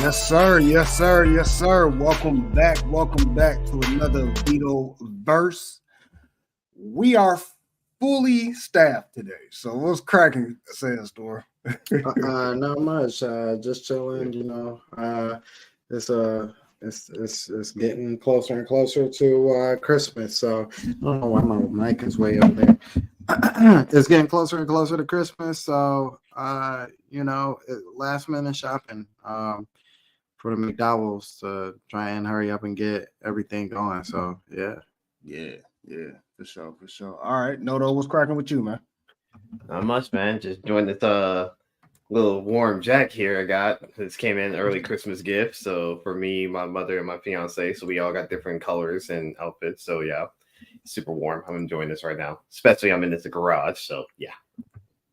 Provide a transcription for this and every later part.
Yes, sir. Yes, sir. Yes, sir. Welcome back. Welcome back to another VitoVerse. We are fully staffed today. So what's cracking, Sales Store? Not much. Just chilling. You know, it's getting closer and closer to Christmas. So I don't know why my mic is way up there. It's getting closer and closer to Christmas. So you know, last minute shopping for the McDowells to try and hurry up and get everything going. So yeah. Yeah, for sure, for sure. All right, Noto, what's cracking with you, man? Not much, man. Just doing this little warm jacket here I got. This came in early Christmas gift. So for me, my mother, and my fiance, so we all got different colors and outfits. So yeah, super warm. I'm enjoying this right now. Especially I'm in this garage. So yeah.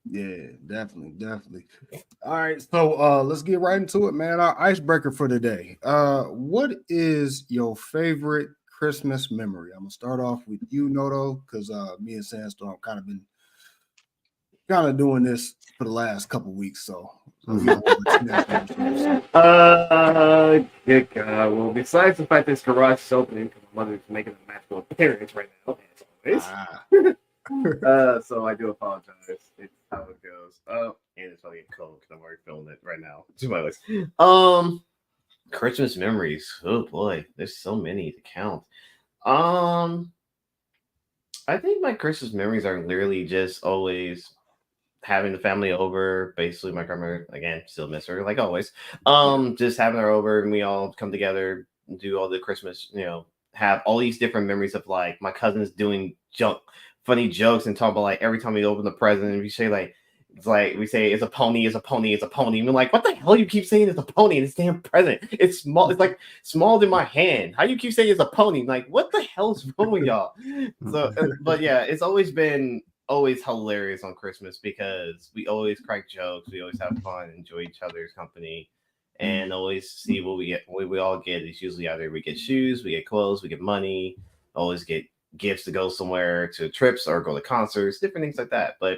Yeah, definitely. All right, so let's get right into it, man. Our icebreaker for today. What is your favorite Christmas memory? I'm gonna start off with you, Noto, because me and Sandstorm been doing this for the last couple weeks. So Good God. Well, besides the fact this garage is opening because my mother's making a magical appearance right now, as always. So I do apologize. It's how it goes. And it's probably cold because I'm already feeling it right now. To my list. Christmas memories. Oh boy, there's so many to count. I think my Christmas memories are literally just always having the family over. Basically, my grandma, again, still miss her like always. Just having her over and we all come together and do all the Christmas, have all these different memories of like my cousins doing funny jokes and talking about like every time we open the present and we say like it's like we say it's a pony, it's a pony, it's a pony. And we're like, what the hell you keep saying it's a pony? This damn present. It's small, it's like smaller than my hand. How you keep saying it's a pony? Like, what the hell's wrong with y'all? So but yeah, it's always been hilarious on Christmas because we always crack jokes, we always have fun, enjoy each other's company, and always see what we get. What we all get is usually either we get shoes, we get clothes, we get money, always get gifts to go somewhere, to trips or go to concerts, different things like that. But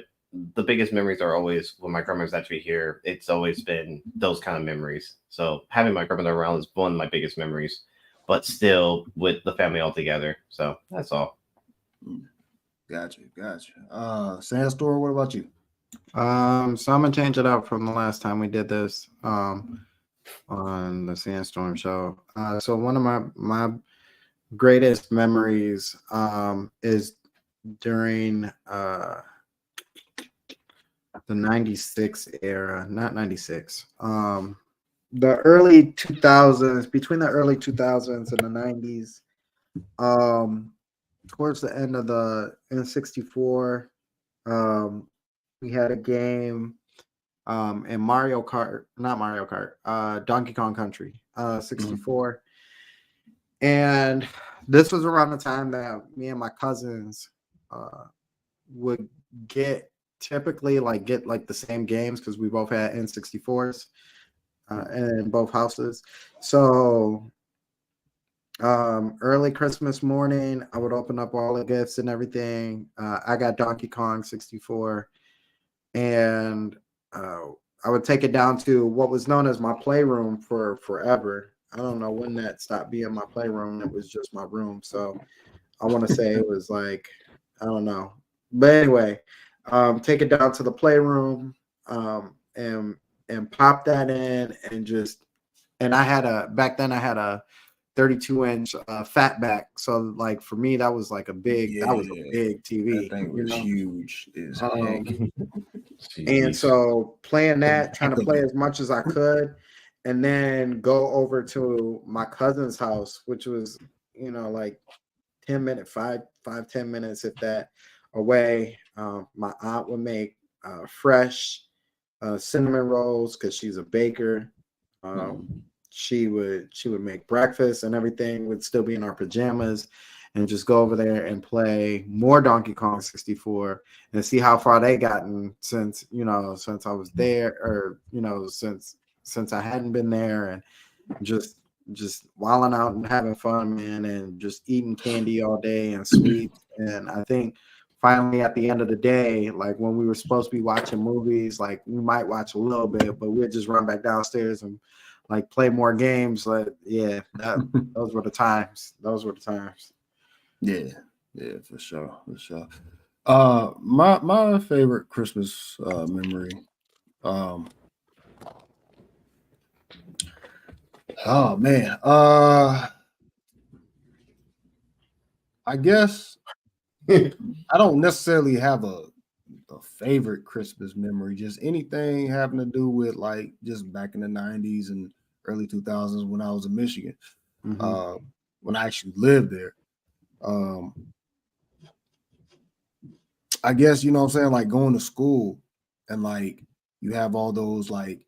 the biggest memories are always when my grandma's actually here. It's always been those kind of memories. So having my grandmother around is one of my biggest memories, but still with the family all together. So that's all. Gotcha. Sandstorm, what about you? So I'm gonna change it up from the last time we did this on the Sandstorm show. So one of my greatest memories is during the 96 era, not 96. The early 2000s, between the early 2000s and the 90s, towards the end of the N64, we had a game in Mario Kart, not Mario Kart, Donkey Kong Country, 64. And this was around the time that me and my cousins would get the same games because we both had N64s in both houses. So Early Christmas morning, I would open up all the gifts and everything. I got Donkey Kong 64, and uh, I would take it down to what was known as my playroom for forever. I don't know when that stopped being my playroom. It was just my room. So I want to say it was like, I don't know. But anyway, take it down to the playroom, and pop that in and just, and I had a, back then I had a 32-inch fatback. So like for me, that was like that was a Yeah, big that TV, thing you was know? huge as heck. Um, and Jeez. so playing The that, trying back to of play it. as much as I could, and then go over to my cousin's house, which was, like 10 minute, 10 minutes, if that, away. My aunt would make fresh cinnamon rolls because she's a baker. Um, she would make breakfast and everything. We'd still be in our pajamas and just go over there and play more Donkey Kong 64 and see how far they gotten since I was there, or since I hadn't been there, and just wilding out and having fun, man, and just eating candy all day and sweets. And I think finally at the end of the day, like when we were supposed to be watching movies, like we might watch a little bit, but we'd just run back downstairs and like play more games. Like, yeah, those were the times. Those were the times. Yeah, yeah, for sure, for sure. My favorite Christmas memory. Um, oh man. I guess I don't necessarily have a favorite Christmas memory. Just anything having to do with like just back in the '90s and early 2000s when I was in Michigan. Hmm. Uh, when I actually lived there. Um, I guess you know what I'm saying, like going to school and like you have all those like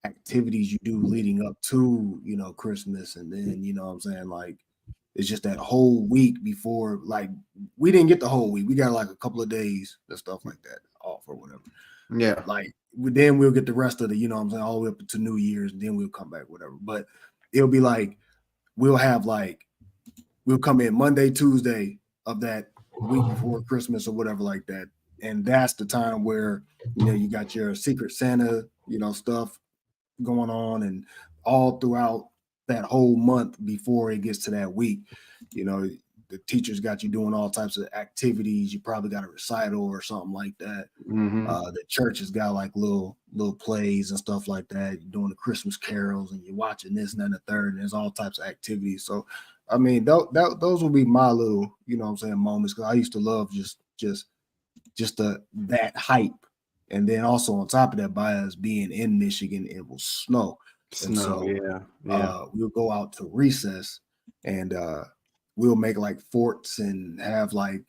activities you do leading up to, Christmas, and then you know what I'm saying, like it's just that whole week before, like we didn't get the whole week. We got like a couple of days and stuff like that off or whatever. Yeah. Like then we'll get the rest of the, you know what I'm saying, all the way up to New Year's, and then we'll come back, whatever. But it'll be like we'll have like we'll come in Monday, Tuesday of that week before Christmas or whatever like that. And that's the time where, you got your Secret Santa, stuff going on, and all throughout that whole month before it gets to that week, you know, the teachers got you doing all types of activities. You probably got a recital or something like that. Hmm. The church has got like little plays and stuff like that. You're doing the Christmas carols and you're watching this and then the third, and there's all types of activities. So, I mean, those will be my little, what I'm saying, moments, because I used to love just that hype, and then also on top of that, by us being in Michigan, it will snow, and Snow. so Yeah. Yeah. we'll go out to recess, and we'll make like forts and have like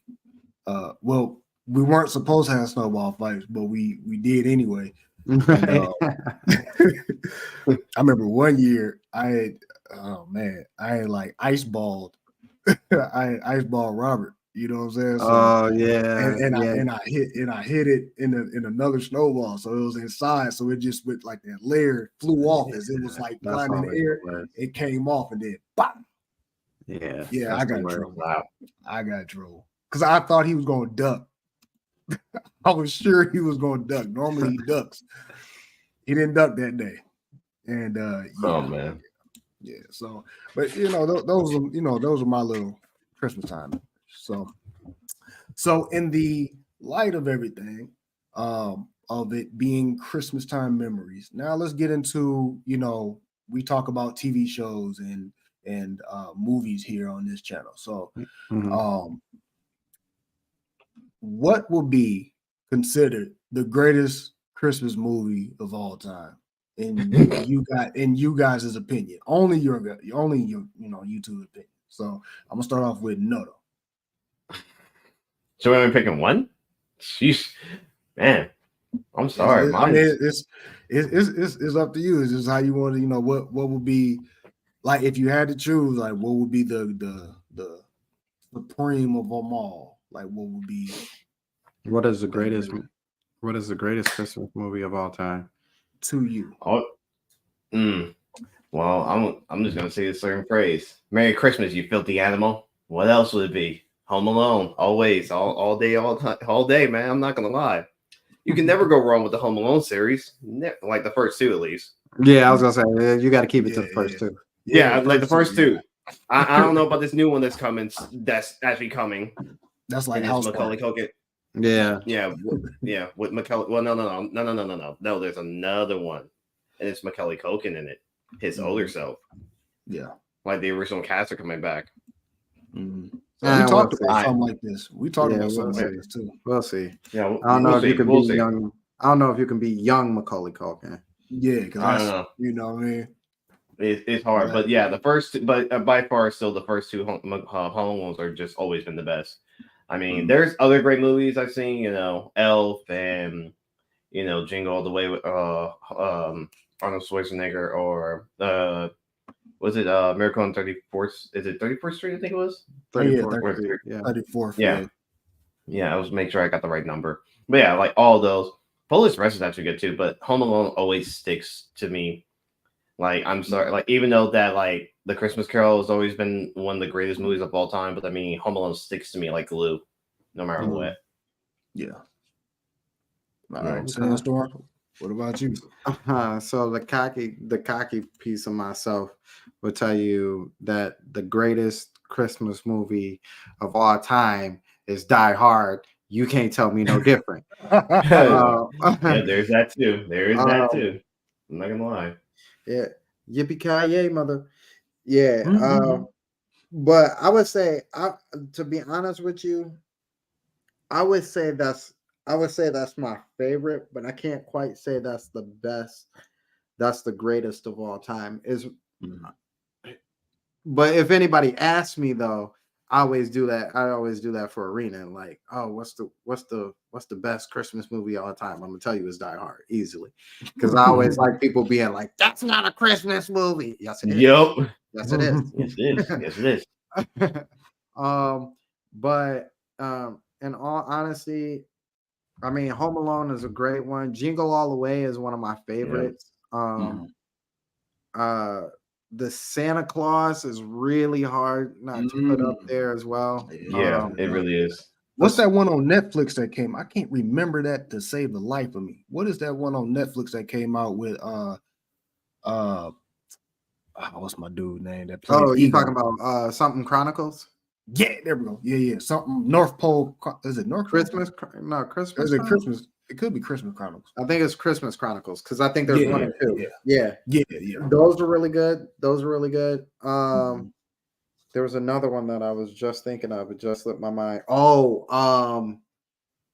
well, we weren't supposed to have snowball fights, but we did anyway. And Right. I remember one year I had, oh man, I had like ice balled, I had ice ball Robert. You know what I'm saying? So Oh and yeah. and I Yeah. and I hit it in another snowball, so it was inside. So it just went like that layer flew off as it was like That's flying in the always the air. worst. It came off and then bop. Yeah, Yeah, that's I the got worst. trouble. Wow. I got trouble because I thought he was going to duck. I was sure he was going to duck. Normally he ducks. He didn't duck that day, and Oh yeah, man. yeah. So, but those are my little Christmas time. So in the light of everything, of it being Christmas time memories, now let's get into, we talk about TV shows and movies here on this channel. So, Mhm. um, what will be considered the greatest Christmas movie of all time in you guys' opinion? Only your YouTube opinion. So I'm gonna start off with Noto. So am I picking one? Sheesh, man. I'm sorry. I mean, Mine's it's up to you. It's just how you want to, what would be, like, if you had to choose, like what would be the supreme of them all? Like what would be What is the that greatest? great What is the greatest Christmas movie of all time? to you? oh, mm. Well, I'm just gonna say a certain phrase. Merry Christmas, you filthy animal. What else would it be? Home Alone, always, all day, all time, all day, man. I'm not gonna lie. You can never go wrong with the Home Alone series, like the first two at least. Yeah, I was gonna say you got to keep it to Yeah, the first two. Yeah, like the first yeah. two. I don't know about this new one that's coming. That's actually coming. That's like And it's House Macaulay Party. Culkin. Yeah, Yeah, with Macaulay. Well, no. There's another one, and it's Macaulay Culkin in it. His older self, Yeah. like the original cast are coming back. Mhm. Yeah, We talked we'll about see. something like this. We talked Yeah, about we'll something see. like this too. We'll see. Yeah, I don't know if you can we'll be see. young. I don't know if you can be young Macaulay Culkin. Yeah, because I don't that's know. you know what I mean. It's hard, but yeah, the first, but by far, still the first two Home Alones are just always been the best. I mean, there's other great movies I've seen, Elf and Jingle All the Way with Arnold Schwarzenegger, or was it Miracle on 34th? Is it 34th Street? I think it was. 34th Or- Street. Yeah. 34th. Yeah, yeah. I was make sure I got the right number. But yeah, like all those. Police Express is actually good too, but Home Alone always sticks to me. Like, I'm sorry, like even though that like The Christmas Carol has always been one of the greatest movies of all time, but I mean Home Alone sticks to me like glue, no matter what. Yeah. All Yeah. right, Sandstorm. What about you? So the cocky piece of myself will tell you that the greatest Christmas movie of all time is Die Hard. You can't tell me no different. Yeah, Uh, there's that too. There is that um, too. I'm not gonna lie. yeah, yippee ki yay, mother. Yeah. Mhm. But I would say, to be honest with you, I would say that's my favorite, but I can't quite say that's the best. That's the greatest of all time. Mhm. But if anybody asks me though, I always do that. I always do that for Arena. Like, oh, what's the best Christmas movie of all time? I'm gonna tell you it's Die Hard easily, because I always like people being like, that's not a Christmas movie. Yes, it is. Yup. Yes, it is. Yes, it is. Yes, it is. But in all honesty, I mean, Home Alone is a great one. Jingle All the Way is one of my favorites. Mhm. The Santa Claus is really hard not to put up there as well. Yeah, it really is. What's that one on Netflix that came? I can't remember that to save the life of me. What is that one on Netflix that came out with what's my dude name that played Oh, you Ego? talking about something Chronicles? Yeah, there we go. Yeah. Something North Pole. Is it North Pole? Christmas? No, Christmas. Is it Chronicles? Christmas? It could be Christmas Chronicles. I think it's Christmas Chronicles because I think there's one and two. Yeah. Yeah. Those are really good. Those are really good. Mhm. There was another one that I was just thinking of. It just slipped my mind. Oh,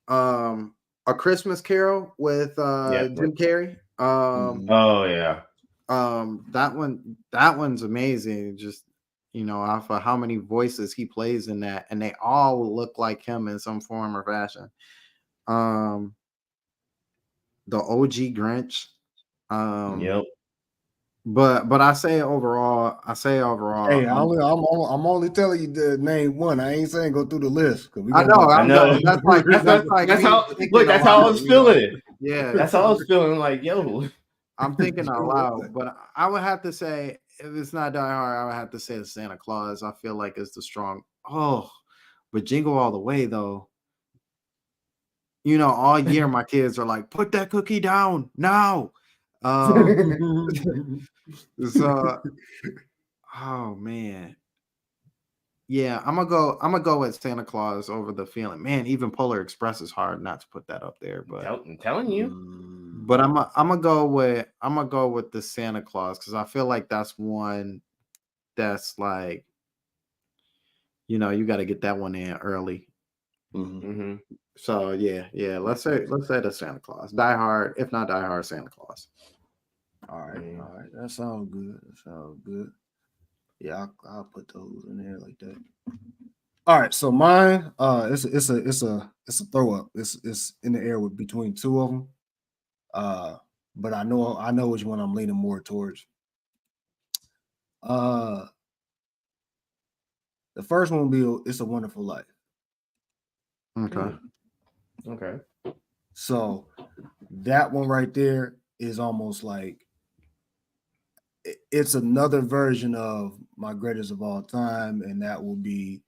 A Christmas Carol with Yeah. Jim Carrey. Oh yeah. That one's amazing. Just off of how many voices he plays in that, and they all look like him in some form or fashion. The OG Grinch. Yep. But I say overall. Hey, I'm only telling you the name one. I ain't saying go through the list because we I gonna know. I know. That's like That's me how. thinking Look, that's how I was feeling it. Yeah, That's how I was feeling. Like, yo. I'm thinking out loud, but I would have to say if it's not Die Hard, I would have to say the Santa Claus. I feel like it's the strong. Oh, but Jingle All the Way though. All year my kids are like, put that cookie down now. So, oh man, yeah, I'm gonna go with Santa Claus over the feeling. Man, even Polar Express is hard not to put that up there, but I'm telling you. but I'm gonna go with the Santa Claus because I feel like that's one that's like you got to get that one in early. Mm-hmm. So yeah, let's say the Santa Claus. Die Hard, if not Die Hard, Santa Claus. All right. That sounds good. Yeah, I'll put those in there like that. All right, so mine, it's a throw up. It's in the air with between two of them. But I know which one I'm leaning more towards. The first one will be It's a Wonderful Life. Okay. Okay. So that one right there is almost like it's another version of my greatest of all time, and that will be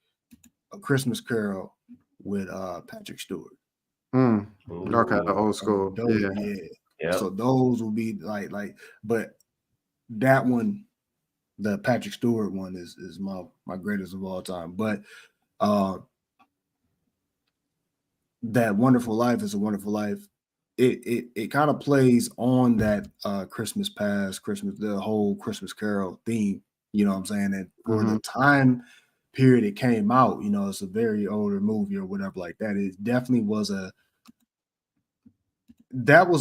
A Christmas Carol with Patrick Stewart. Okay, Ooh, old school. Those, Yeah. yeah. yep. So those will be but that one, the Patrick Stewart one, is my greatest of all time. But That Wonderful Life is a Wonderful Life. It kind of plays on that Christmas past, Christmas, the whole Christmas Carol theme. You know what I'm saying? And for the time period it came out, it's a very older movie or whatever like that. It definitely was a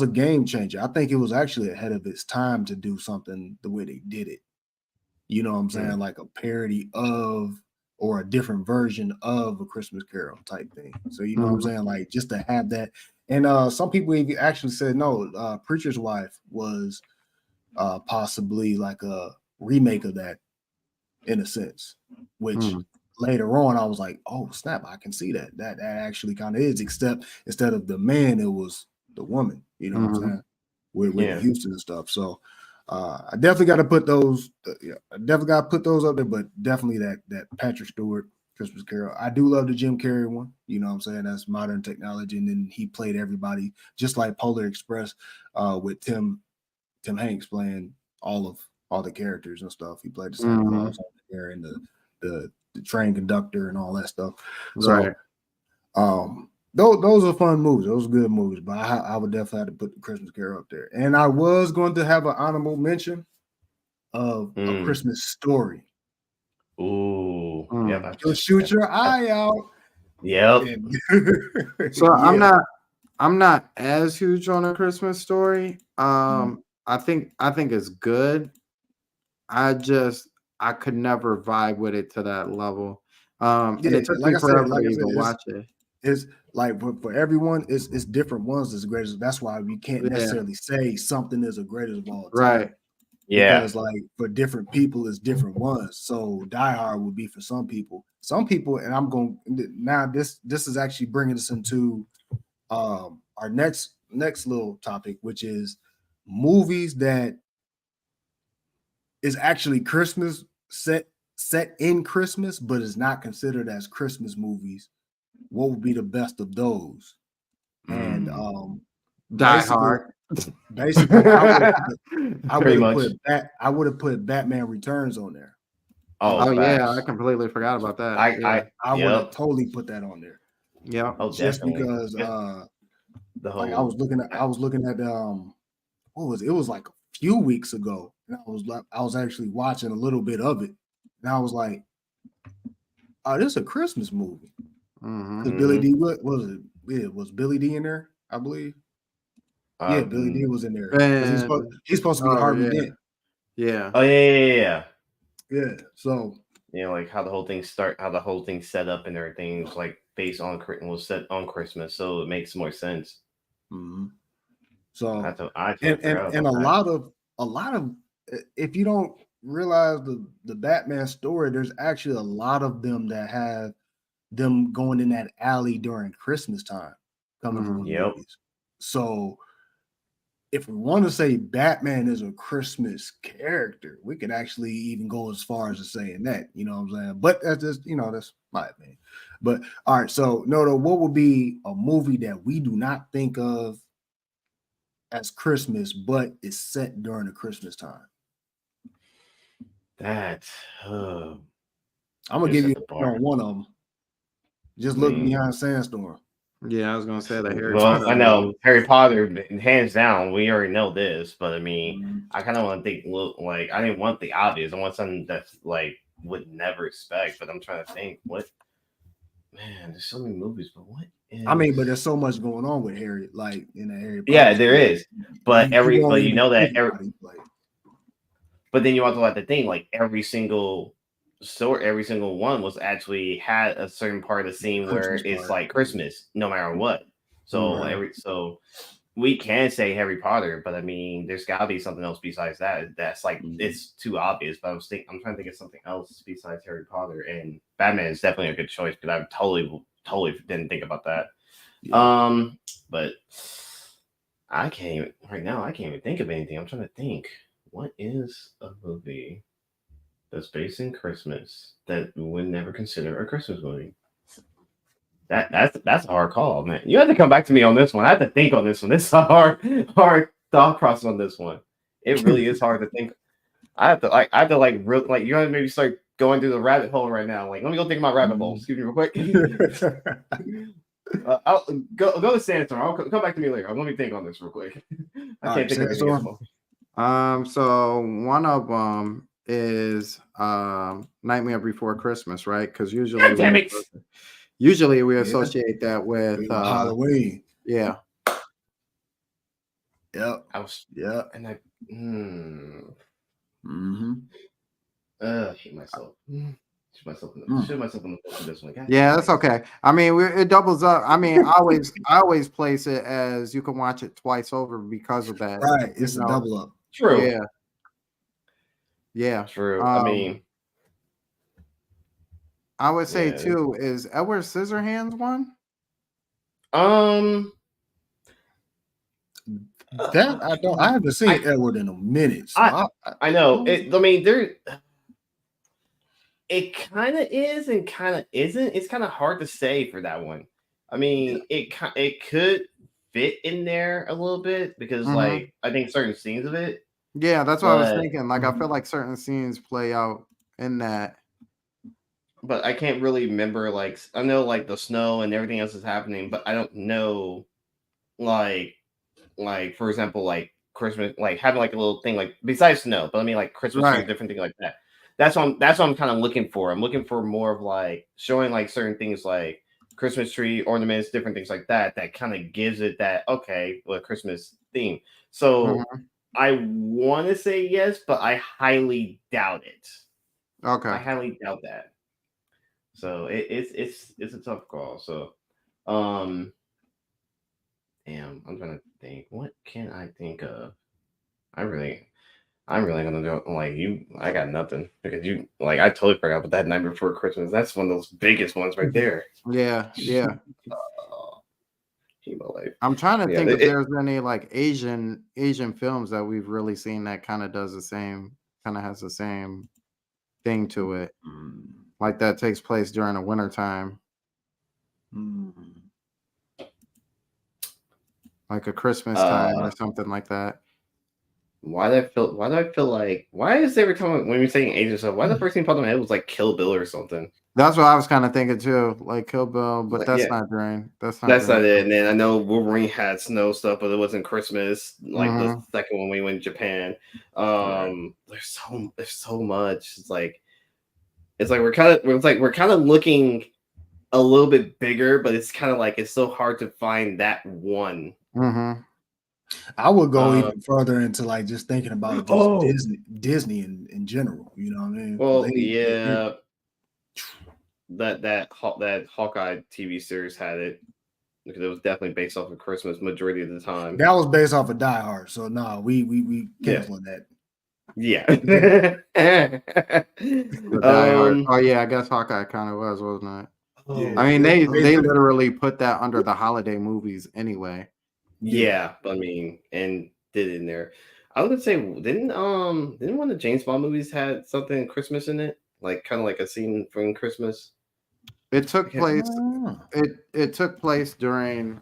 game changer. I think it was actually ahead of its time to do something the way they did it. You know what I'm saying? Like a parody of or a different version of A Christmas Carol type thing. So you know what I'm saying? Like just to have that. And some people even actually said no, Preacher's Wife was possibly like a remake of that in a sense, which later on I was like, oh snap, I can see that. That actually kind of is, except instead of the man, it was the woman, you know what I'm saying? With Houston and stuff. So I definitely got to put those. I definitely got to put those up there, but definitely that Patrick Stewart Christmas Carol. I do love the Jim Carrey one. You know what I'm saying? That's modern technology, and then he played everybody just like Polar Express with Tim Hanks playing all the characters and stuff. He played the Santa Claus on there and the train conductor and all that stuff. So, those are fun movies. Those are good movies, but I would definitely have to put the Christmas Carol up there. And I was going to have an honorable mention of A Christmas Story. Ooh, yeah. You'll shoot your eye out. Yep. So I'm not as huge on A Christmas Story. I think it's good. I could never vibe with it to that level. And it took me forever to even watch it. It's like for everyone, it's different ones that's the greatest. That's why we can't necessarily say something is the greatest of all time. Right. Yeah. Because like for different people, it's different ones. So Die Hard would be for some people. Some people, and I'm going now. This is actually bringing us into our next little topic, which is movies that is actually Christmas set in Christmas, but is not considered as Christmas movies. What would be the best of those? And Die Hard. Basically, I would have put Batman Returns on there. Oh yeah, I completely forgot about that. I would have totally put that on there. Yeah, just because I was looking at what was it? It was like a few weeks ago, and I was actually watching a little bit of it, and I was like, oh, this is a Christmas movie. Because Billy D, what was it? Yeah, was Billy D in there? I believe. Yeah, Billy D was in there. He's supposed to be Harvey Dent. Yeah. Oh yeah. So like how the whole thing set up and everything was like based on was set on Christmas, so it makes more sense. So I and a lot of if you don't realize the Batman story, there's actually a lot of them that have them going in that alley during Christmas time coming from the movies. So if we want to say Batman is a Christmas character, we could actually even go as far as to saying that, you know what I'm saying? But that's just, that's my opinion. But all right, so Noto, what would be a movie that we do not think of as Christmas, but is set during the Christmas time? I'm gonna give you one of them. Just look behind Sandstorm. Yeah, I was gonna say that Harry Potter. Potter. I know Harry Potter, hands down. We already know this, but I mean, I kind of want to think. Like, I didn't want the obvious. I want something that's like would never expect. But I'm trying to think. What? Man, there's so many movies, but what? But there's so much going on with Harry, like in the Harry Potter. Yeah, there is. But But then you also have to think like every single one was actually had a certain part of the scene where it's like Christmas, no matter what. So so we can say Harry Potter, but I mean, there's got to be something else besides that. That's like it's too obvious. But I'm trying to think of something else besides Harry Potter, and Batman is definitely a good choice. But I totally didn't think about that. Yeah. But I can't even think of anything. I'm trying to think what is a movie that's based in Christmas that we would never consider a Christmas movie? That's a hard call, man. You have to come back to me on this one. I have to think on this one. This is a hard thought process on this one. It really is hard to think. I have to like real like you gotta maybe start going through the rabbit hole right now. Like, let me go think about rabbit hole. Excuse me real quick. I'll go to Sandstorm. I'll come back to me later. Let me think on this real quick. I can't think of anything at the moment. So one of them is Nightmare Before Christmas, right? Because God damn it. usually we associate that with Halloween. Yeah. Yep. And I hate myself. Shoot myself in the foot for this one. God, yeah, that's okay. I mean, it doubles up. I mean, I always place it as you can watch it twice over because of that. Right, it's a double up. True. Yeah. True. I mean, I would say too is Edward Scissorhands one. That I haven't seen Edward in a minute. So I know. I mean, it kind of is and kind of isn't. It's kind of hard to say for that one. I mean, it could fit in there a little bit because, like, I think certain scenes of it. Yeah, that's what I was thinking. Like, I feel like certain scenes play out in that. But I can't really remember. Like, I know like the snow and everything else is happening, but I don't know, like for example, like Christmas, like having like a little thing like besides snow. But I mean, like Christmas tree, different thing like that. That's what I'm kind of looking for. I'm looking for more of like showing like certain things like Christmas tree ornaments, different things like that. That kind of gives it that Christmas theme. So I want to say yes, but I highly doubt it. Okay, I highly doubt that. So it's a tough call. So, damn, I'm trying to think. What can I think of? I'm really gonna do it like you. I got nothing because you like. I totally forgot about that Night Before Christmas. That's one of those biggest ones right there. Yeah. Life. I'm trying to think if there's any like Asian films that we've really seen that kind of has the same thing to it, like that takes place during the winter time, like a Christmas time or something like that. Why do I feel like why is every time when you're saying Asian stuff, why the first thing popped in my head was like Kill Bill or something? That's what I was kind of thinking too, like Kill Bill, but that's not during. That's not it. And then I know Wolverine had snow stuff, but it wasn't Christmas. Like the second one we went to Japan. There's so much. It's like we're kind of looking a little bit bigger, but it's kind of like it's so hard to find that one. I would go even further into like just thinking about just Disney in general. You know what I mean? Well, that Hawkeye TV series had it because it was definitely based off of Christmas majority of the time. That was based off of Die Hard, so no, we canceled that. Yeah. Die Hard. Oh yeah, I guess Hawkeye kind of wasn't it? I mean, they literally put that under the holiday movies anyway. Yeah, I mean, and did in there. I was gonna say, didn't one of the James Bond movies had something Christmas in it, like kind of like a scene from Christmas? It took place. It took place during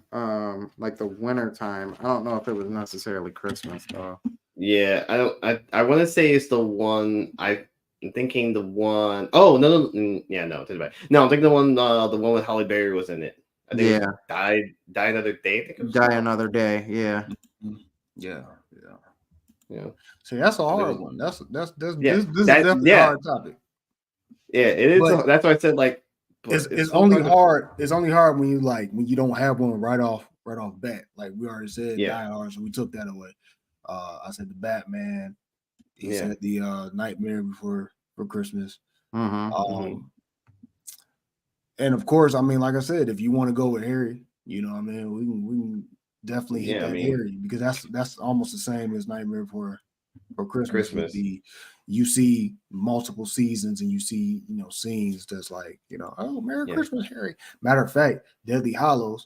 like the winter time. I don't know if it was necessarily Christmas though. Yeah, I want to say it's the one I'm thinking the one. Oh no, yeah, no, no, I'm thinking the one with Halle Berry was in it. I think it was Die Another Day. I think it was Die Another Day. Yeah. See, that's a hard one. This is definitely a hard topic. Yeah, it is. That's why I said like it's only hard. It's only hard when you don't have one right off bat. Like we already said, Die Hard, so we took that away. I said the Batman. He said the Nightmare Before Christmas. And of course, I mean, like I said, if you want to go with Harry, you know, what I mean, we can definitely hit that Harry because that's almost the same as Nightmare Before Christmas. You see multiple seasons and you see, you know, scenes that's like, you know, oh, Merry Christmas, Harry. Matter of fact, Deathly Hallows,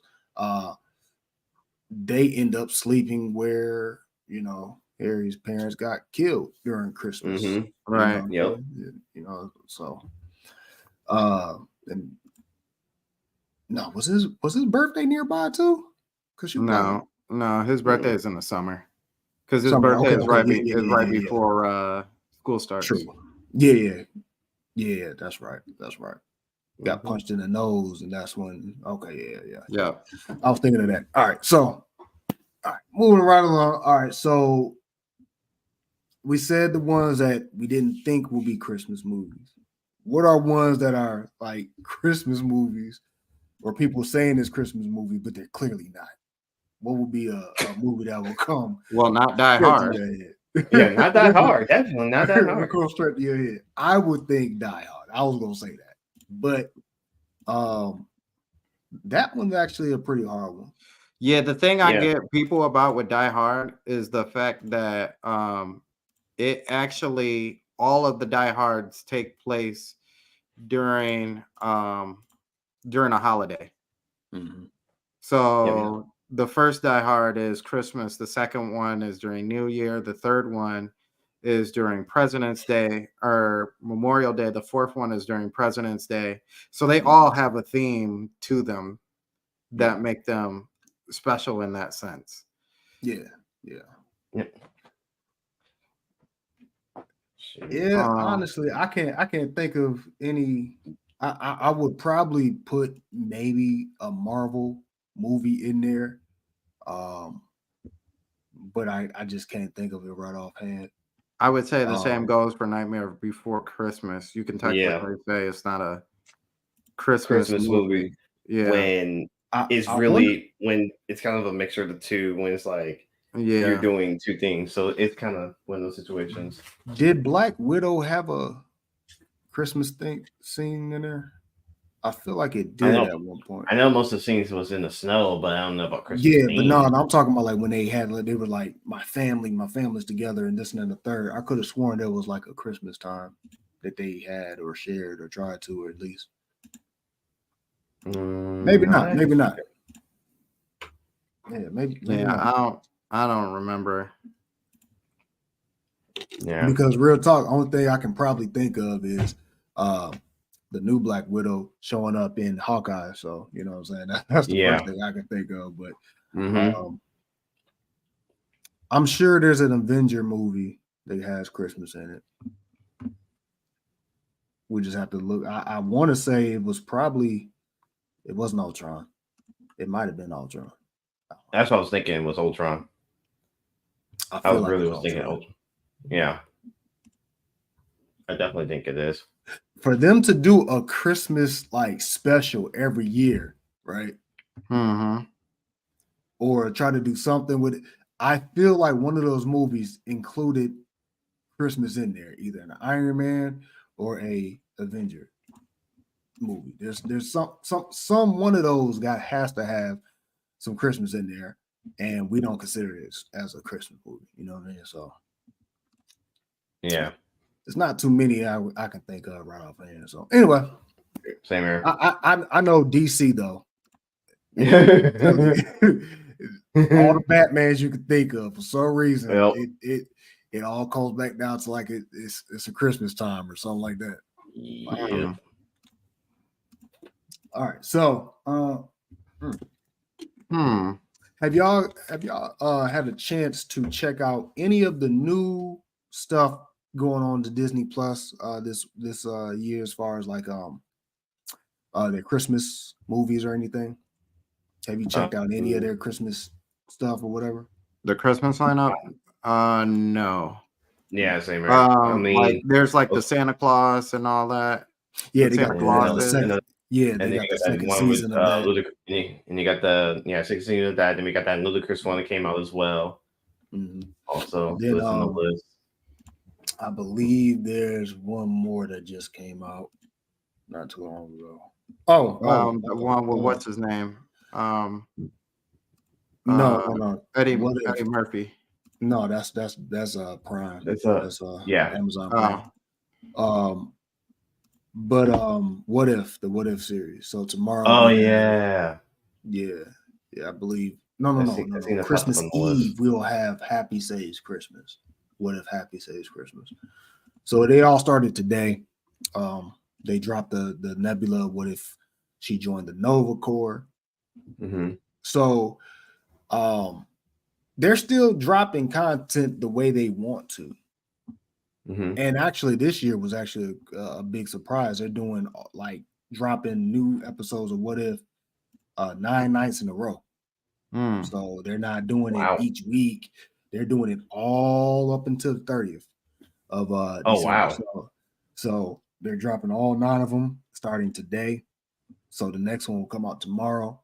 they end up sleeping where, you know, Harry's parents got killed during Christmas. Mhm. Right. Yep. So and no, was his birthday nearby too? Because you probably No, his birthday is in the summer. Because his summer. birthday Okay, is okay, right yeah. before school starts. True. Yeah. That's right. Got Mhm. punched in the nose, and that's when. Okay, Yeah. I was thinking of that. All right, so moving right along. All right, so we said the ones that we didn't think will be Christmas movies. What are ones that are like Christmas movies, or people saying it's Christmas movie, but they're clearly not? What would be a movie that will come Well, not Die straight to Hard. your head? Yeah, not that hard. Definitely not that hard. Go straight to your head. I would think Die Hard. I was gonna say that, but that one's actually a pretty hard one. Yeah, the thing I Yeah. get people about with Die Hard is the fact that it actually all of the Die Hards take place during a holiday. Mm-hmm. So the first Die Hard is Christmas, the second one is during New Year, the third one is during President's Day or Memorial Day, the fourth one is during President's Day. So they all have a theme to them that make them special in that sense. Yeah. Shit. Honestly, I can't think of any. I would probably put maybe a Marvel movie in there, but I just can't think of it right offhand. I would say the same goes for Nightmare Before Christmas. You can technically say it's not a Christmas movie. Yeah. When it's really when it's kind of a mixture of the two, when it's like you're doing two things. So it's kind of one of those situations. Did Black Widow have a Christmas scene in there? I feel like it did at one point. I know most of the scenes was in the snow, but I don't know about Christmas. Yeah, but no, I'm talking about like when they were like my family's together and this and then the third. I could have sworn there was like a Christmas time that they had or shared or tried to, or at least. Maybe not. Yeah, maybe not. I don't remember. Yeah, because real talk, only thing I can probably think of is the new Black Widow showing up in Hawkeye. So you know what I'm saying, that's the first thing I can think of. But I'm sure there's an Avenger movie that has Christmas in it. We just have to look. I want to say it wasn't Ultron. It might have been Ultron. That's what I was thinking was Ultron. I was thinking Ultron. Yeah. I definitely think it is. For them to do a Christmas like special every year, right? Mm-hmm. Or try to do something with it. I feel like one of those movies included Christmas in there, either an Iron Man or a Avenger movie. There's some one of those has to have some Christmas in there, and we don't consider it as a Christmas movie. You know what I mean? So yeah, it's not too many I can think of right offhand. So anyway, same here. I know DC though. All the Batmans you could think of, for some reason, it all comes back down to like it's a Christmas time or something like that. Yeah. All right, so have y'all had a chance to check out any of the new stuff going on to Disney Plus this year, as far as like their Christmas movies or anything? Have you checked out any of their Christmas stuff or whatever? The Christmas lineup? No. Yeah, same here. I mean, like there's like the Santa Claus and all that. Yeah, they got the second. Yeah, they got the second season of that. And you got the second season of that. Then we got that Ludacris one that came out as well. Mm-hmm. Also, then, on the list. I believe there's one more that just came out not too long ago. The one with what's his name? No. Eddie Murphy. No, that's Prime. That's Amazon Prime. But what if the What If series? So tomorrow. Oh yeah. I believe No. I seen that pop up Christmas on the list. Eve, we'll have Happy Saves Christmas. What if Happy Saves Christmas? So they all started today. They dropped the Nebula. What if she joined the Nova Corps? Mm-hmm. So they're still dropping content the way they want to. Mm-hmm. And actually, this year was actually a big surprise. They're doing like dropping new episodes of What If 9 nights in a row. So they're not doing it each week. They're doing it all up until the 30th of December. Wow. So they're dropping all 9 of them starting today. So the next one will come out tomorrow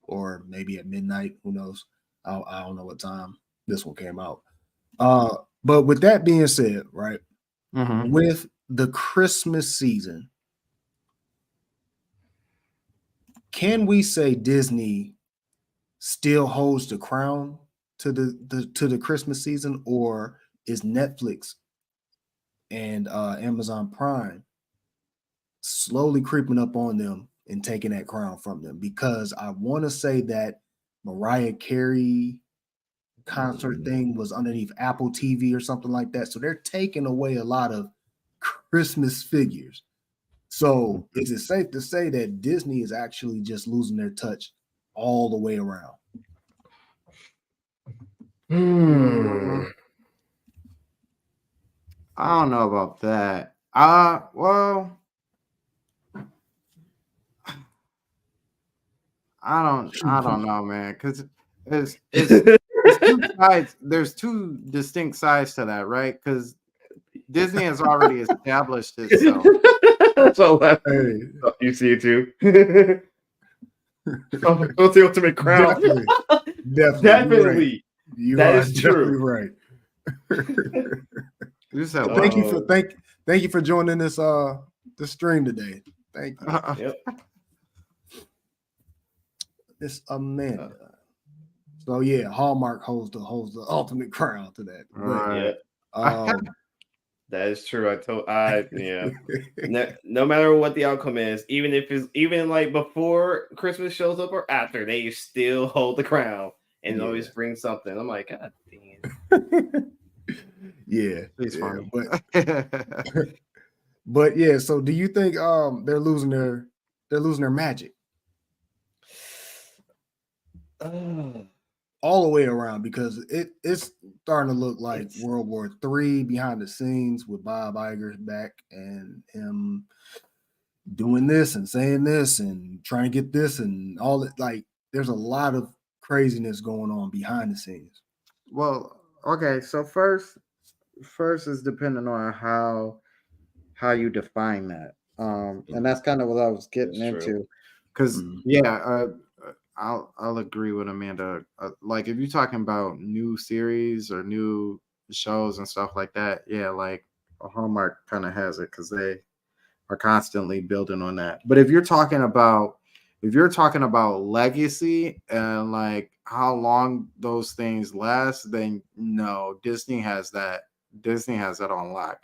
or maybe at midnight. Who knows? I don't know what time this one came out. But with that being said, right, with the Christmas season, can we say Disney still holds the crown to the Christmas season, or is Netflix and Amazon Prime slowly creeping up on them and taking that crown from them? Because I want to say that Mariah Carey concert thing was underneath Apple TV or something like that. So they're taking away a lot of Christmas figures. So is it safe to say that Disney is actually just losing their touch all the way around? I don't know about that. Well, I don't know, man, because it's two sides. There's two distinct sides to that, right? Because Disney has already established itself. So Hey, you see it too. What's the ultimate crown? Definitely. You That are is true. right. You said, Thank you for joining this stream today. Thank you. Yep. It's Amanda. So yeah, Hallmark holds the ultimate crown to that. Right. That is true. Yeah. No matter what the outcome is, even if it's even like before Christmas shows up or after, they still hold the crown and always bring something. I'm like, God damn. It's funny. But yeah, so do you think they're losing their magic? All the way around, because it's starting to look like World War III behind the scenes with Bob Iger's back and him doing this and saying this and trying to get this and all that. Like, there's a lot of craziness going on behind the scenes. Well, okay, so first is depending on how you define that. And that's kind of what I was getting into. Because I'll agree with Amanda. Like if you're talking about new series or new shows and stuff like that, yeah, like Hallmark kind of has it because they are constantly building on that. But if you're talking about legacy and like how long those things last, then no, Disney has that on lock.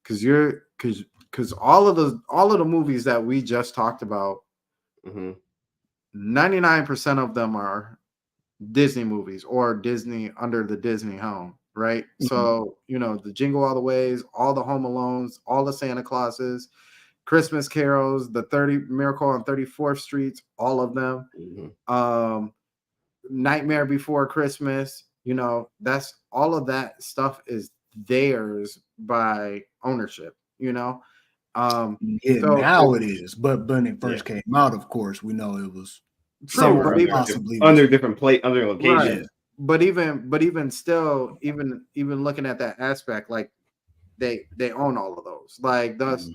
Because all of the movies that we just talked about, 99% of them are Disney movies or Disney under the Disney home, right? So, the Jingle All the Ways, all the Home Alones, all the Santa Clauses, Christmas Carols, the Miracle on 34th Street, all of them. Nightmare Before Christmas, that's all of that stuff is theirs by ownership, now it is, but when it first came out, of course, we know it was possibly under different under locations. Right. But even still, even looking at that aspect, like they own all of those. Like that's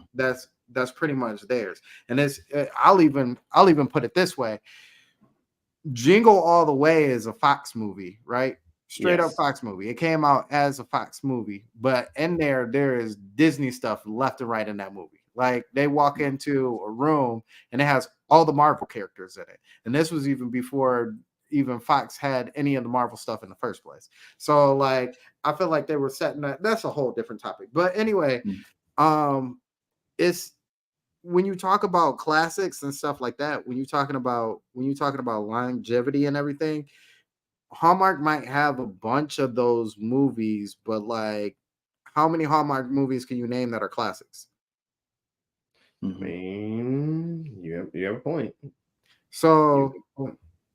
pretty much theirs. And I'll even put it this way. Jingle All the Way is a Fox movie, right? Straight up Fox movie. It came out as a Fox movie, but in there is Disney stuff left and right in that movie. Like they walk into a room and it has all the Marvel characters in it. And this was even before even Fox had any of the Marvel stuff in the first place. So like I feel like they were setting that's a whole different topic. But anyway, it's when you talk about classics and stuff like that, when you're talking about longevity and everything, Hallmark might have a bunch of those movies, but like, how many Hallmark movies can you name that are classics? I mean, you have a point. So,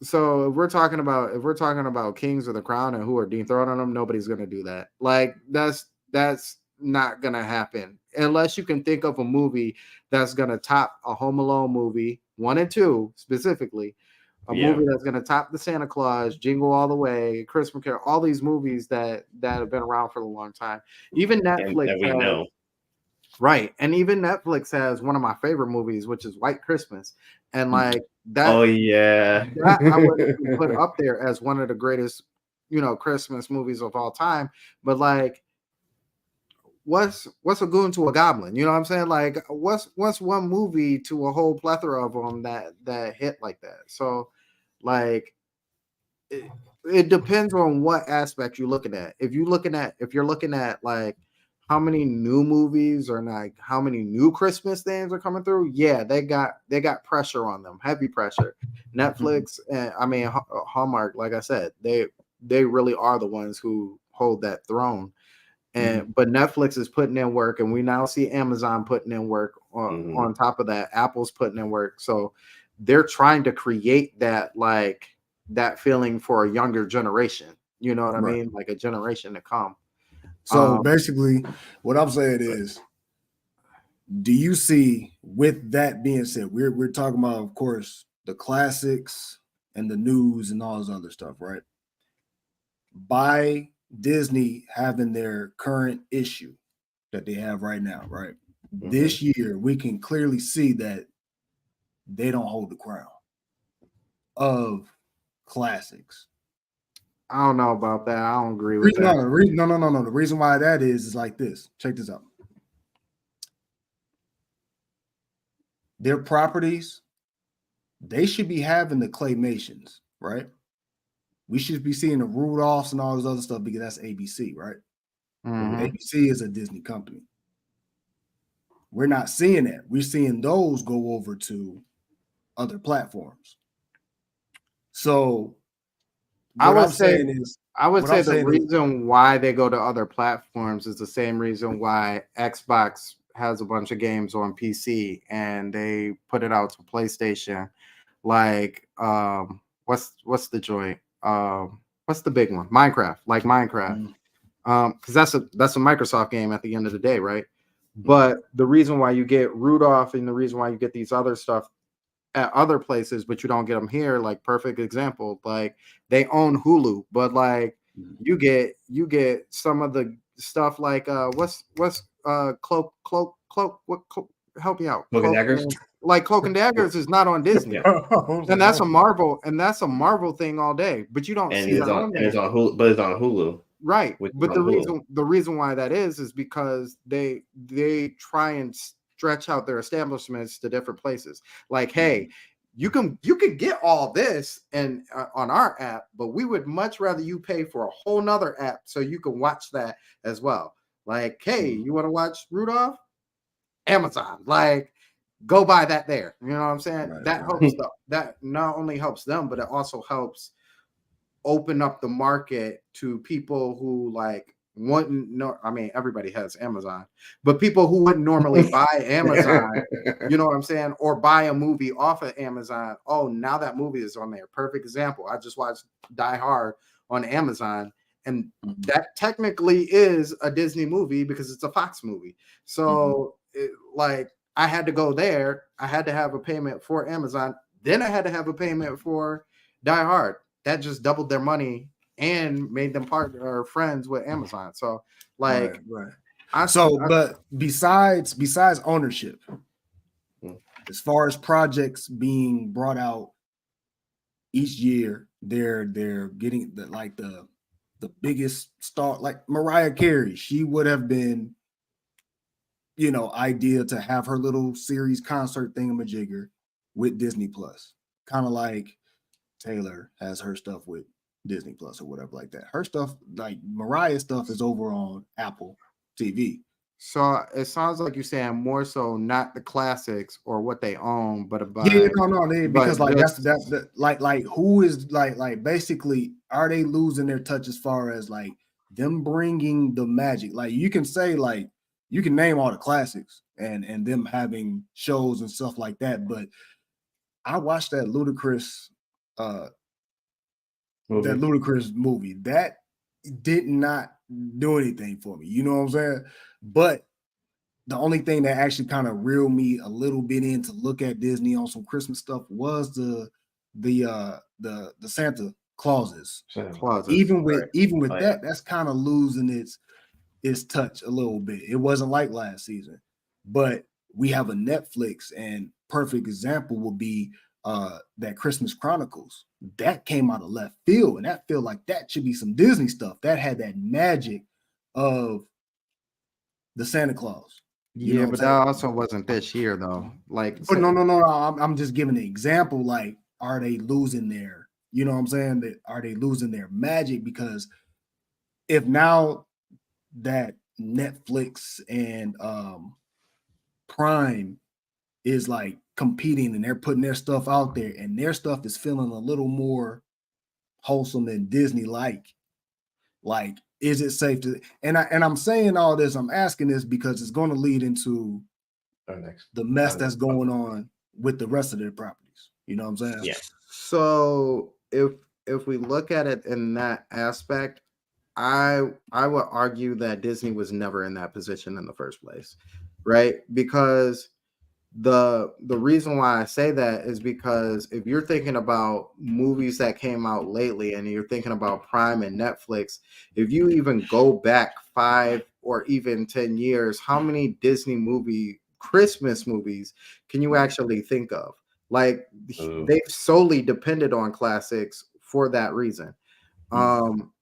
so if we're talking about Kings of the Crown and who are dethroning them, nobody's gonna do that. Like that's not gonna happen unless you can think of a movie that's gonna top a Home Alone movie 1 and 2 specifically, a Yeah. movie that's gonna top the Santa Claus, Jingle All the Way, Christmas Carol, all these movies that have been around for a long time. Even And Netflix that we has, know. right, and even Netflix has one of my favorite movies, which is White Christmas, and like Oh yeah. that I would put up there as one of the greatest, Christmas movies of all time. But like, what's a goon to a goblin? You know what I'm saying? Like, what's one movie to a whole plethora of them that hit like that? So, like, it depends on what aspect you're looking at. If you're looking at like how many new movies or like how many new Christmas things are coming through, yeah, they got pressure on them, heavy pressure. Netflix and I mean Hallmark, like I said, they really are the ones who hold that throne. And but Netflix is putting in work, and we now see Amazon putting in work on top of that. Apple's putting in work, so they're trying to create that feeling for a younger generation. You know what I Right. mean? Like a generation to come. So basically, what I'm saying is, do you see, with that being said, we're talking about, of course, the classics and the news and all this other stuff, right? By Disney having their current issue that they have right now, right? This year, we can clearly see that they don't hold the crown of classics. I don't know about that. I don't agree with Reason, that. no, the reason, no, no, no, no. The reason why that is like this. Check this out. Their properties, they should be having the claymations, right? We should be seeing the Rudolphs and all this other stuff because that's ABC, right? ABC is a Disney company. We're not seeing that. We're seeing those go over to other platforms. So I what would I'm say saying is, the reason why they go to other platforms is the same reason why Xbox has a bunch of games on PC and they put it out to PlayStation. Like, what's the joint? What's the big one? Minecraft, like Minecraft. Because that's a Microsoft game at the end of the day, right? But the reason why you get Rudolph and the reason why you get these other stuff at other places, but you don't get them here. Like perfect example, like they own Hulu, but like you get some of the stuff like what's cloak what help me out Cloak and Daggers. Like Cloak and Daggers is not on Disney. And that's a Marvel thing all day, but you don't And see that on there. it's on Hulu, but it's on Hulu. Right. But the reason why that is because they try and stretch out their establishments to different places. Like, hey, you can get all this and on our app, but we would much rather you pay for a whole nother app so you can watch that as well. Like, hey, you want to watch Rudolph? Amazon. Like, go buy that there. You know what I'm saying? That helps that not only helps them, but it also helps open up the market to people who like wouldn't know. I mean, everybody has Amazon, but people who wouldn't normally buy Amazon, you know what I'm saying, or buy a movie off of Amazon. Oh, now that movie is on there. Perfect example. I just watched Die Hard on Amazon, and that technically is a Disney movie because it's a Fox movie. So, like, I had to go there. I had to have a payment for Amazon. Then I had to have a payment for Die Hard. That just doubled their money and made them partner or friends with Amazon. So, like, but besides ownership, as far as projects being brought out each year, they're getting the biggest star, like Mariah Carey. She would have been, idea to have her little series concert thingamajigger with Disney Plus, kind of like Taylor has her stuff with Disney Plus or whatever like that. Her stuff, like Mariah's stuff, is over on Apple TV. So it sounds like you're saying more so not the classics or what they own, but Yeah, about because but like that's just like who is like basically are they losing their touch as far as like them bringing the magic? Like you can say like you can name all the classics and them having shows and stuff like that, but I watched uh that movie. ludicrous movie that did not do anything for me. You know what I'm saying? But the only thing that actually kind of reeled me a little bit in to look at Disney on some Christmas stuff was the Santa Clauses. So, clauses, Even with oh, yeah. that, that's kind of losing its touch a little bit. It wasn't like last season, but we have a Netflix, and perfect example would be that Christmas Chronicles that came out of left field, and that feel like that should be some Disney stuff that had that magic of the Santa Claus. You know yeah, what I'm but that saying? also wasn't this year though. Like, But no. I'm just giving an example. Like, are they losing their? You know what I'm saying? That are they losing their magic? Because if now that Netflix and Prime is like competing and they're putting their stuff out there, and their stuff is feeling a little more wholesome and Disney like, is it safe to? And I'm saying all this. I'm asking this because it's going to lead into Next. the mess that's going on with the rest of their properties. You know what I'm saying? Yeah. so if we look at it in that aspect, I would argue that Disney was never in that position in the first place, right? Because the reason why I say that is because if you're thinking about movies that came out lately and you're thinking about Prime and Netflix, if you even go back 5 or even 10 years, how many Christmas movies can you actually think of? Like Ooh. they've solely depended on classics for that reason. Um,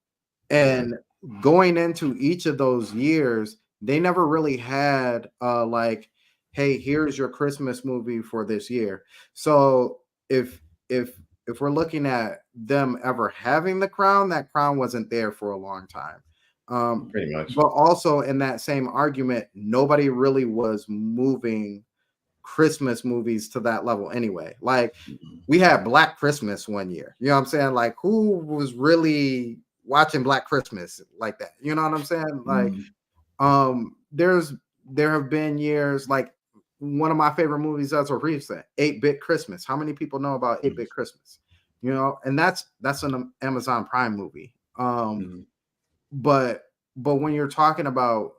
and going into each of those years, they never really had like, hey, here's your Christmas movie for this year. So if we're looking at them ever having the crown, that crown wasn't there for a long time. Pretty much. But also in that same argument, nobody really was moving Christmas movies to that level anyway. Like we had Black Christmas one year. You know what I'm saying? Like who was really watching Black Christmas like that? You know what I'm saying? Like there have been years like one of my favorite movies that's a recent 8-Bit Christmas. How many people know about 8-Bit Christmas? You know, and that's an Amazon Prime movie. But when you're talking about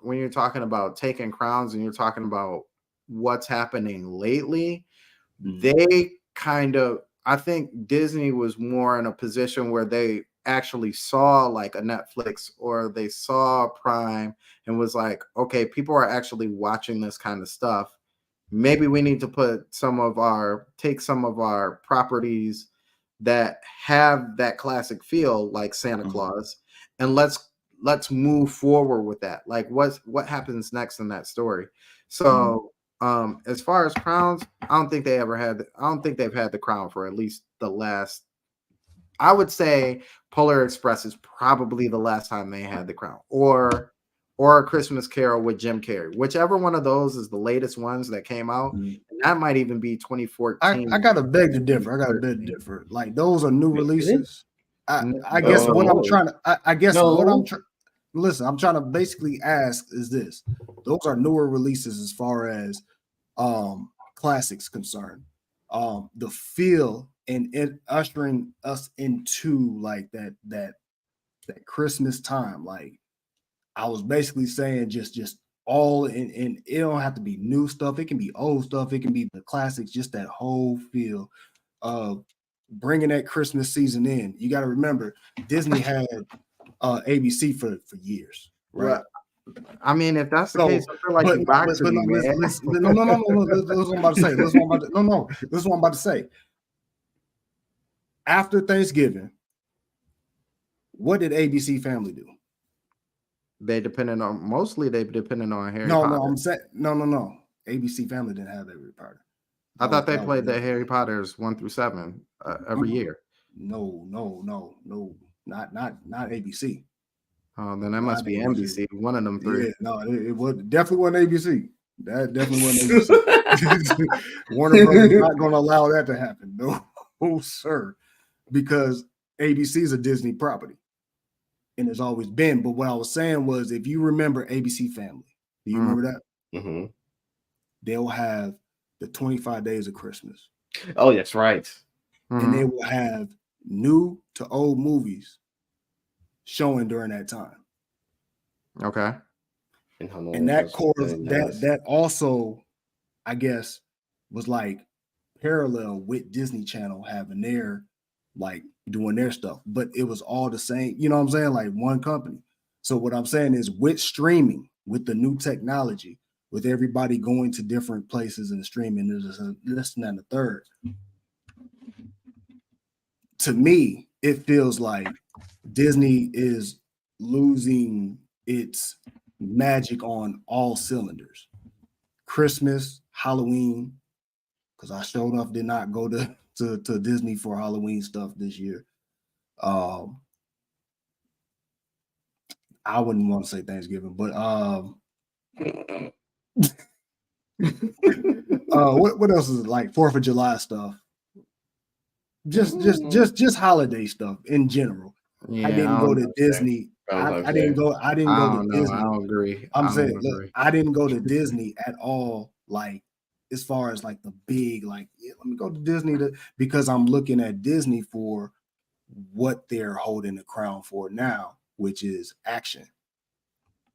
taking crowns and you're talking about what's happening lately, they kind of, I think Disney was more in a position where they actually saw like a Netflix or they saw Prime and was like, okay, people are actually watching this kind of stuff. Maybe we need to take some of our properties that have that classic feel like Santa Claus, and let's move forward with that. Like what happens next in that story. So as far as crowns, I don't think they've had the crown for at least the last, I would say Polar Express is probably the last time they had the crown, or A Christmas Carol with Jim Carrey. Whichever one of those is the latest ones that came out. And that might even be 2014. I gotta beg to differ. Like those are new releases. I guess what I'm trying to I guess what I'm trying listen, I'm trying to basically ask is this. Those are newer releases as far as classics concerned. The feel and it ushering us into like that Christmas time. Like I was basically saying just all and it don't have to be new stuff. It can be old stuff. It can be the classics, just that whole feel of bringing that Christmas season in. You got to remember Disney had ABC for years, right? Well, I mean, if that's the So, case, I feel like you got to but be no, mad. no. This is what I'm about to say. This is what I'm about to, no. This is what I'm about to say. After Thanksgiving, what did ABC Family do? They depended on Harry Potter. I'm saying no. ABC Family didn't have Harry Potter. I thought they played the Harry Potters 1 through 7 every year. No, not ABC. Oh, then that must be NBC. One of them three. Yeah, no, it was definitely wasn't ABC. That definitely wasn't ABC. Warner Brothers is not going to allow that to happen. No, sir, because ABC is a Disney property, and it's always been. But what I was saying was, if you remember ABC Family, do you remember that? Mm-hmm. They'll have the 25 Days of Christmas. Oh, that's right. And they will have new to old movies showing during that time. Okay. And that that also, I guess, was like parallel with Disney Channel having their like doing their stuff, but it was all the same. You know what I'm saying? Like one company. So what I'm saying is with streaming, with the new technology, with everybody going to different places and streaming, there's this and the third. To me, it feels like Disney is losing its magic on all cylinders. Christmas, Halloween, because I sure enough did not go to Disney for Halloween stuff this year. I wouldn't want to say Thanksgiving, but what else is it like? 4th of July stuff. Just holiday stuff in general. Yeah, I didn't go to Disney. I didn't go to Disney. I don't agree. I'm saying, look, I didn't go to Disney at all. Like as far as like the big, like let me go to Disney because I'm looking at Disney for what they're holding the crown for now, which is action,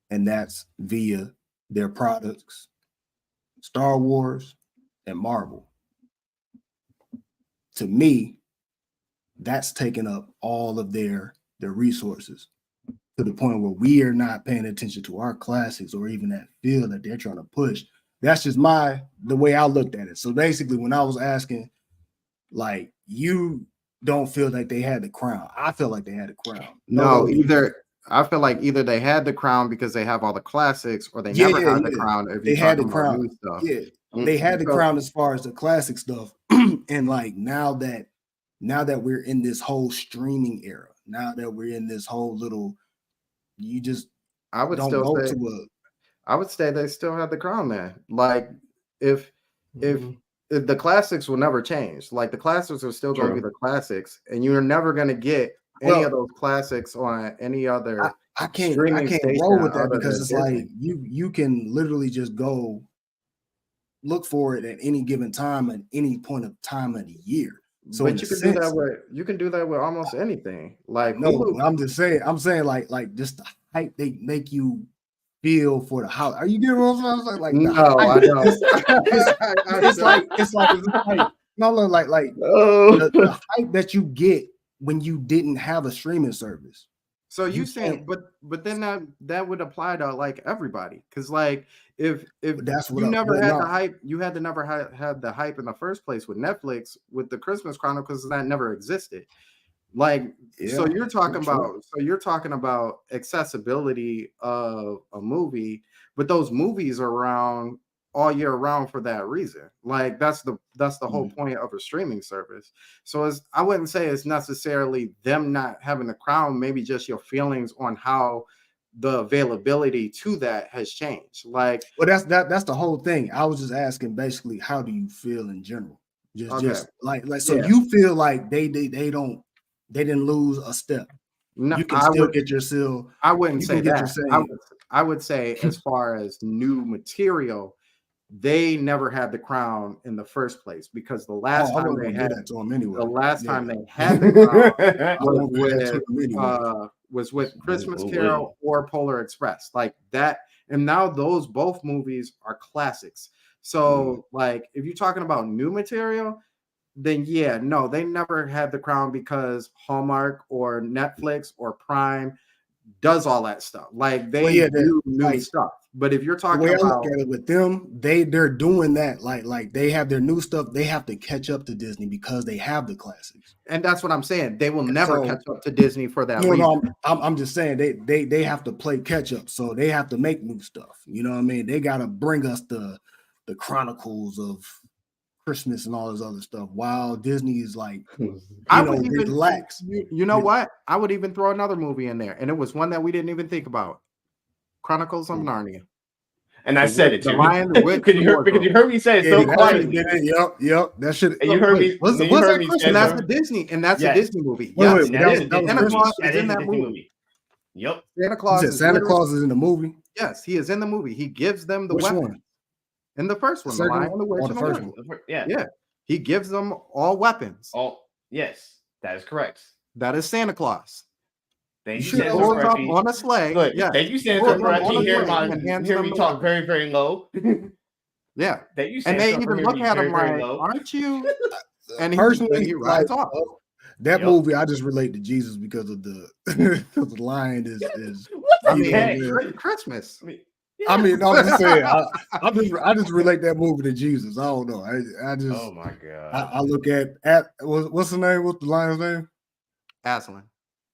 and that's via their products, Star Wars and Marvel. To me, that's taking up all of their resources to the point where we are not paying attention to our classics or even that field that they're trying to push. That's just the way I looked at it. So basically, when I was asking, like, you don't feel like they had the crown. I feel like they had the crown. No, I feel like either they had the crown because they have all the classics, or they never had the crown. If they had the crown, they had the crown as far as the classic stuff. And like now that we're in this whole streaming era, now that we're in this whole little, I would say they still have the crown, man. Like if the classics will never change, like the classics are still going to be the classics, and you're never going to get any of those classics on any other. I can't roll with that because it's Disney. Like you can literally just go look for it at any given time at any point of time of the year. So but you can do that with almost anything. Like no, I'm saying like just the hype they make you feel for the house. Are you getting what I'm saying? Like no, I don't. It's like no, like the hype that you get when you didn't have a streaming service. So you saying, but then that would apply to like everybody, because like if that's what you never had the hype, you had to never had the hype in the first place with Netflix with the Christmas Chronicles, that never existed. Like so you're talking about accessibility of a movie, but those movies are around all year round for that reason. Like that's the whole point of a streaming service. So I wouldn't say it's necessarily them not having the crown, maybe just your feelings on how the availability to that has changed. Like, well, that's the whole thing. I was just asking basically, how do you feel in general? Just like so you feel like they didn't lose a step. No, you can still get your seal. I wouldn't say that. I would say as far as new material, they never had the crown in the first place, because the last time they had it to them anyway. The last time they had the crown was with Christmas Carol or Polar Express, like that. And now those both movies are classics. So like if you're talking about new material, then they never had the crown because Hallmark or Netflix or Prime does all that stuff. Like they do new stuff. But if you're talking about, the way I look at it with them, they're doing that. Like they have their new stuff. They have to catch up to Disney because they have the classics. And that's what I'm saying. They will never catch up to Disney for that reason. No, I'm just saying they have to play catch up. So they have to make new stuff. You know what I mean? They got to bring us the Chronicles of Christmas and all this other stuff. While Disney is like, I you know, would even relax. you know what? I would even throw another movie in there, and it was one that we didn't even think about. Chronicles of Narnia. And I said it The too. Lion, the Witch, Because and the Wardrobe. you heard me say it Yeah, so that quietly. shit did it. Yep. That should. And you heard me. What's you heard that me Christmas? say And that's so. a Disney, and that's Yes. a Disney movie. Wait, Yes, wait, That is a that Disney was Santa movie. Claus That is is in a that Disney movie. movie. Yep. Santa You Claus said is Santa literally- Claus is in the movie. Yes, he is in the movie. He gives them the Which weapons. one? In the first one, the second Lion, one? the Witch, Or and the the first Wardrobe. one? Yeah. Yeah, he gives them all weapons. Oh, yes. That is correct. That is Santa Claus. Thank you, sure Santa, Pulls for up actually. on a sleigh. Good. Yeah, Thank you, Santa, Pulls for up on actually a hearing sleigh and hands hearing them me the talk weapons. very, very low. Yeah, Thank you, and Santa, they for even hearing look me at very, him very like, low. "Aren't you?" And he Personally, rides off. that Yep. movie, I just relate to Jesus because of the because the lion is. What the I mean, heck? Yeah. Christmas. I mean, I'm just saying. I just relate that movie to Jesus. I don't know. I just. Oh my god. I look at what's the name? What's the lion's name? Aslan.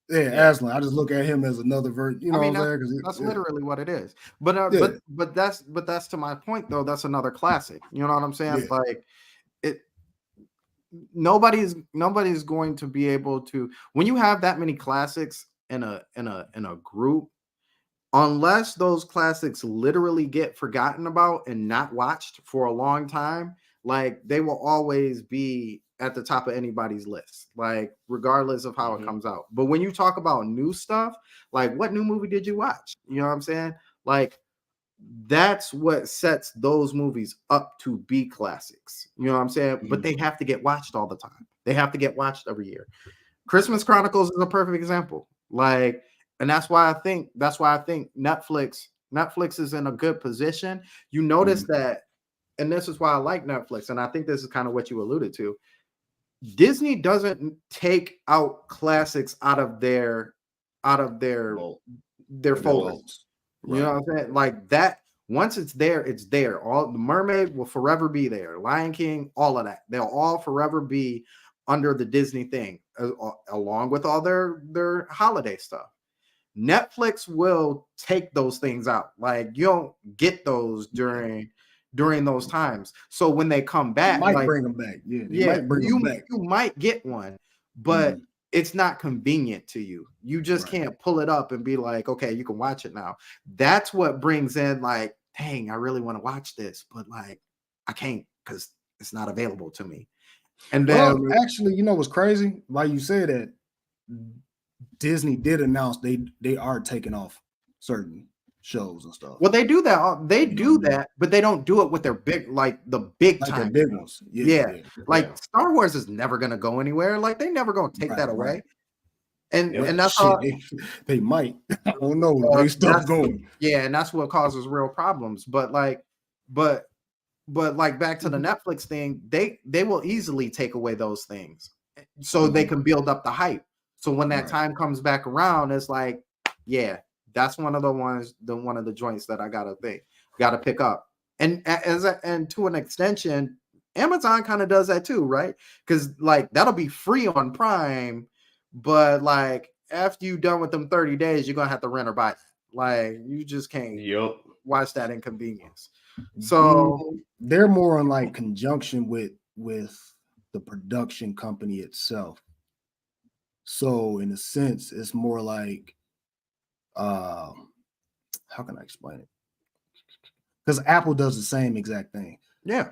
Yeah, Aslan. I just look at him as another version. You know I mean, what I'm saying? that's literally what it is. But Yeah. but that's to my point though. That's another classic. You know what I'm saying? Yeah. Like it. Nobody's going to be able to, when you have that many classics in a group, unless those classics literally get forgotten about and not watched for a long time, like they will always be at the top of anybody's list, like regardless of how it comes out. But when you talk about new stuff, like what new movie did you watch? You know what I'm saying? Like that's what sets those movies up to be classics. You know what I'm saying? But they have to get watched all the time. They have to get watched every year. Christmas Chronicles is a perfect example. Like, and that's why I think Netflix is in a good position. You notice that, and this is why I like Netflix, and I think this is kind of what you alluded to. Disney doesn't take out classics out of their folders. You know what I'm saying? Like that, once it's there, it's there. All the Mermaid will forever be there. Lion King, all of that. They'll all forever be under the Disney thing, along with all their holiday stuff. Netflix will take those things out. like you don't get those during those times. So when they come back, might like, bring them back. Yeah, might bring you them back. you might get one, but it's not convenient to you. You just can't pull it up and be like, okay, you can watch it now. That's what brings in like, dang, I really want to watch this, but like I can't because it's not available to me. And then actually, you know what's crazy? Why you say that? Disney did announce they are taking off certain shows and stuff. well, they do that. They do that, but they don't do it with their big, like the big Like time the big ones. Yeah. Like Star Wars is never gonna go anywhere. Like they never gonna take that away. And that's how they might. I don't know. They stuff going. Yeah, and that's what causes real problems. But like back to the Netflix thing, they will easily take away those things so they can build up the hype. So when that time comes back around, it's like, yeah, that's one of the joints that I gotta pick up. And and to an extension, Amazon kind of does that too, right? Because like that'll be free on Prime, but like after you're done with them 30 days, you're gonna have to rent or buy it. Like you just can't watch that inconvenience. So they're more in like conjunction with the production company itself. So in a sense, it's more like how can I explain it? Because Apple does the same exact thing. Yeah.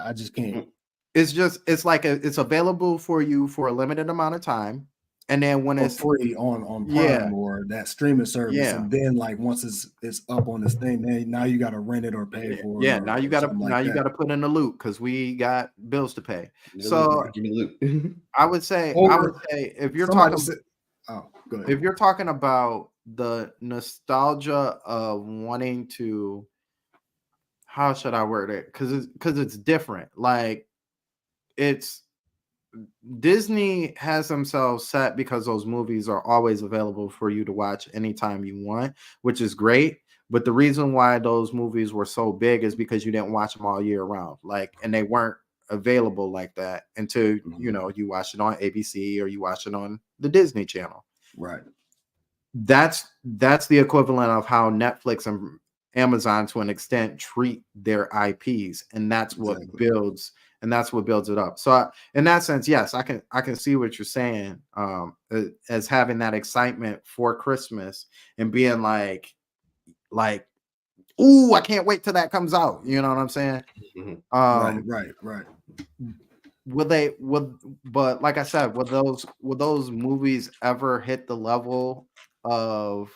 I just can't. It's like it's available for you for a limited amount of time. And then when it's free on Prime or that streaming service, and then like once it's up on this thing, then now you got to rent it or pay for it. Yeah, now you got to put in the loop because we got bills to pay. So give me loop. I would say if you're talking about the nostalgia of wanting to, how should I word it? Because it's different. Like it's Disney has themselves set because those movies are always available for you to watch anytime you want, which is great. But the reason why those movies were so big is because you didn't watch them all year round, and they weren't available like that until you watch it on ABC or you watch it on the Disney Channel. Right. That's the equivalent of how Netflix and Amazon to an extent treat their IPs, and that's what builds and that's what builds it up. So in that sense, yes, I can see what you're saying, as having that excitement for Christmas and being like, ooh, I can't wait till that comes out. You know what I'm saying? Mhm. Right. But like I said, would those movies ever hit the level of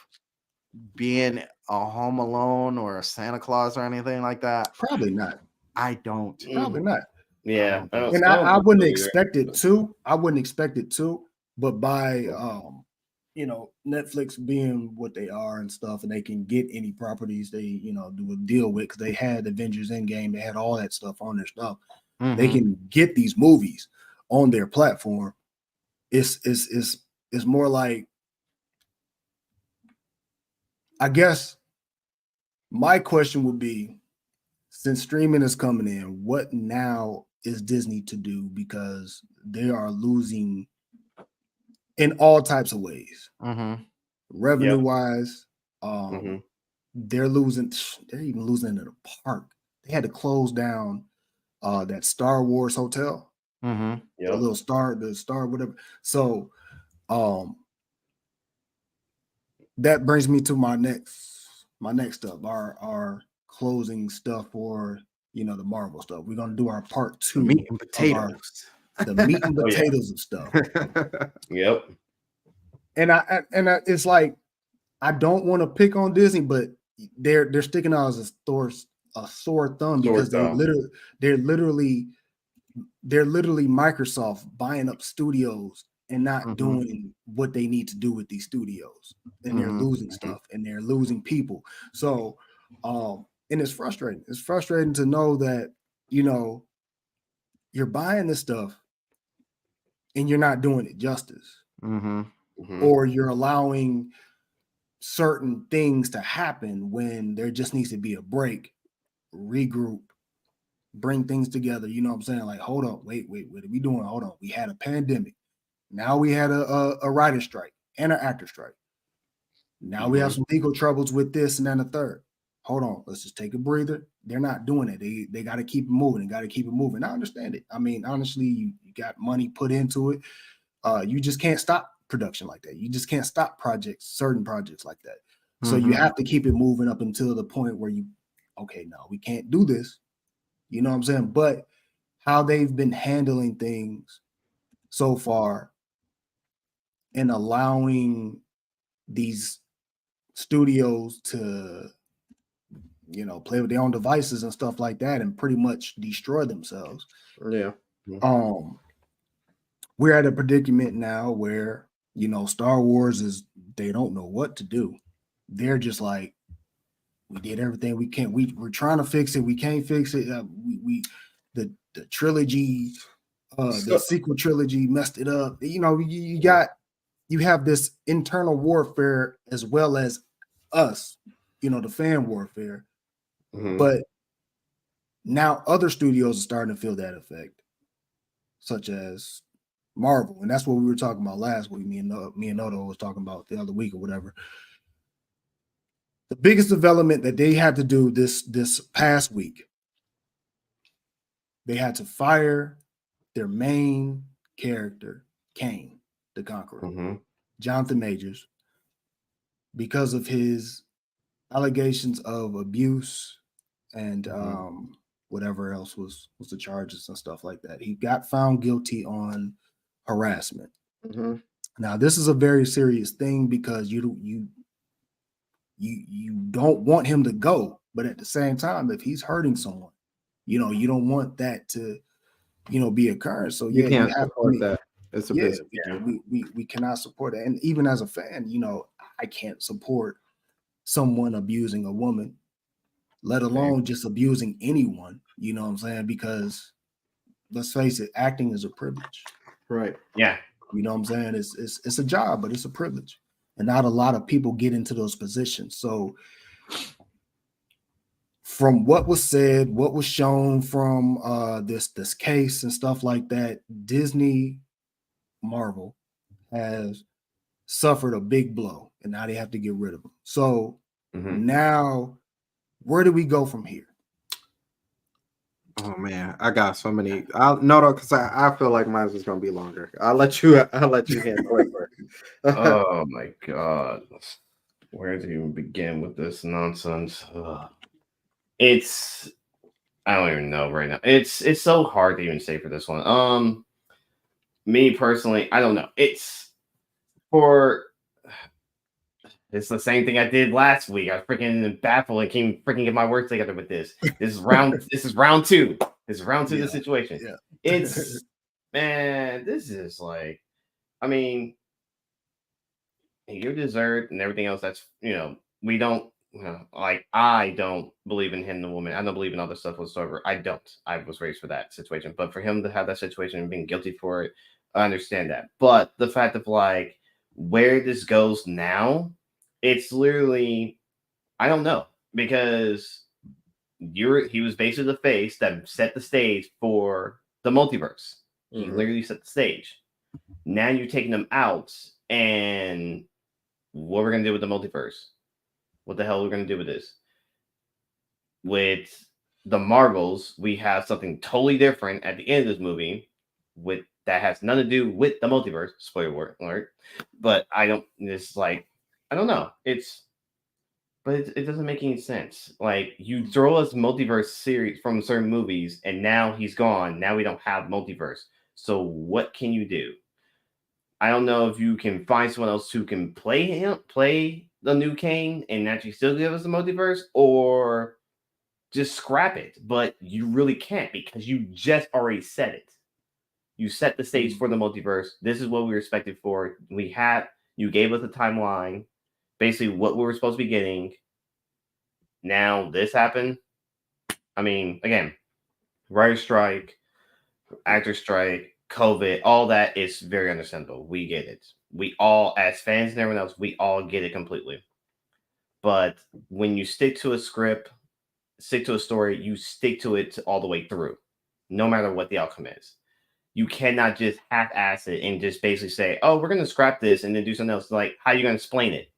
being a Home Alone or a Santa Claus or anything like that? Probably not. I don't. Probably not. Yeah, I don't think And so. I think wouldn't so either. expect it to. I wouldn't expect it to. But by Netflix being what they are and stuff, and they can get any properties they do a deal with, because they had Avengers Endgame, they had all that stuff on their stuff. They can get these movies on their platform. It's more like, I guess my question would be, since streaming is coming in, what now is Disney to do? Because they are losing in all types of ways, revenue wise. They're even losing in the park. They had to close down that Star Wars hotel, the star, whatever. So that brings me to my next up, our closing stuff for the Marvel stuff. We're gonna do our part 2 meat and of the meat and potatoes of stuff. Yep. And I it's like, I don't want to pick on Disney, but they're sticking out as a sore thumb, because they're literally Microsoft buying up studios and not doing what they need to do with these studios, and they're losing stuff, and they're losing people. So and it's frustrating. It's frustrating to know that you're buying this stuff and you're not doing it justice, or you're allowing certain things to happen when there just needs to be a break, regroup, bring things together. You know what I'm saying? Like, hold on, wait, what are we doing? Hold on. We had a pandemic. Now we had a writer strike and an actor strike. Now we have some legal troubles with this and then a third. Hold on, let's just take a breather. They're not doing it. They got to keep it moving. Got to keep it moving. I understand it. I mean, honestly, you got money put into it. You just can't stop production like that. You just can't stop certain projects like that. So you have to keep it moving up until the point where okay, no, we can't do this. You know what I'm saying? But how they've been handling things so far and allowing these studios to play with their own devices and stuff like that, and pretty much destroy themselves. We're at a predicament now where Star Wars they don't know what to do. They're just like, we did everything we can. We're trying to fix it. We can't fix it. The trilogy, the sequel trilogy messed it up. You have this internal warfare as well as us, the fan warfare. But now other studios are starting to feel that effect, such as Marvel, and that's what we were talking about last week. Me and Noto was talking about the other week or whatever. The biggest development that they had to do this past week, they had to fire their main character, Kane the Conqueror, Jonathan Majors, because of his allegations of abuse and whatever else was the charges and stuff like that. He got found guilty on harassment. Now, this is a very serious thing, because you don't want him to go, but at the same time, if he's hurting someone, you don't want that to be occurring. So you can't have support that. It's a business. We cannot support it. And even as a fan, I can't support someone abusing a woman, let alone just abusing anyone. You know what I'm saying? Because let's face it, acting is a privilege. Right. Yeah. You know what I'm saying? It's a job, but it's a privilege. And not a lot of people get into those positions. So from what was said, what was shown from this case and stuff like that, Disney Marvel has suffered a big blow, and now they have to get rid of them. So now, where do we go from here? Oh man, I got so many. No, because I feel like mine's is gonna be longer. I'll let you handle it first. Oh my god. Where to even begin with this nonsense? Ugh. It's I don't even know right now. It's so hard to even say for this one. Me personally, I don't know. For it's the same thing I did last week. I was freaking baffled and can't freaking get my words together with this. This is round two. This is round two of the situation. Yeah. It's man, this is like I mean, your dessert and everything else, that's we don't like I don't believe in him, the woman. I don't believe in all this stuff whatsoever. I don't. I was raised for that situation. But for him to have that situation and being guilty for it, I understand that. But the fact of like where this goes now, it's literally I don't know because he was basically the face that set the stage for the multiverse. He literally set the stage. Now you're taking them out, and what we're gonna do with the multiverse? What the hell we're gonna do with this? With the Marvels, we have something totally different at the end of this movie, with that has nothing to do with the multiverse. Spoiler alert! But I don't. It's like I don't know. But it doesn't make any sense. Like you throw us multiverse series from certain movies, and now he's gone. Now we don't have multiverse. So what can you do? I don't know if you can find someone else who can play the new Kane, and actually still give us the multiverse, or just scrap it. But you really can't because you just already said it. You set the stage for the multiverse. This is what we were expected for. You gave us a timeline, basically what we were supposed to be getting. Now this happened. I mean, again, writer strike, actor strike, COVID, all that is very understandable. We get it. We all, as fans and everyone else, we all get it completely. But when you stick to a script, stick to a story, you stick to it all the way through, no matter what the outcome is. You cannot just half-ass it and just basically say, "Oh, we're going to scrap this and then do something else." Like, how are you going to explain it?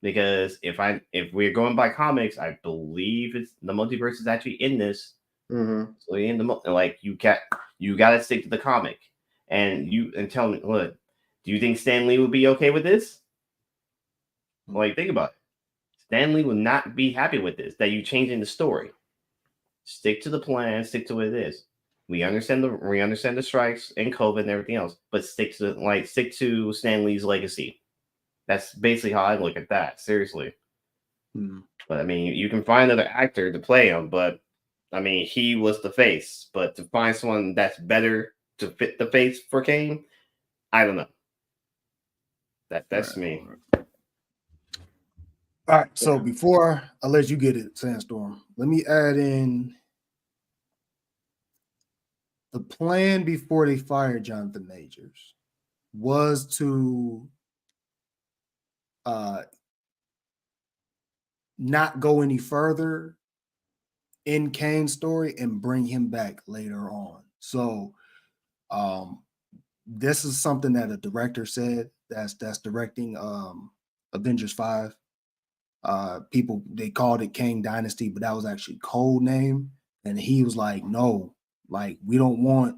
Because if we're going by comics, I believe it's the multiverse is actually in this. So in the like you got to stick to the comic, and tell me, look, do you think Stan Lee would be okay with this? Like, think about it. Stan Lee would not be happy with this. That you changing the story. Stick to the plan. Stick to what it is. We understand the strikes and COVID and everything else, but stick to Stan Lee's legacy. That's basically how I look at that. Seriously. But I mean, you can find another actor to play him, but I mean, he was the face. But to find someone that's better to fit the face for Kane, I don't know. That's me. All right. So before I let you get it, Sandstorm, let me add in the plan before they fired Jonathan Majors was to not go any further in Kane's story and bring him back later on. So this is something that a director said that's directing Avengers 5. People they called it Kang Dynasty, but that was actually code name. And he was like, no, like we don't want,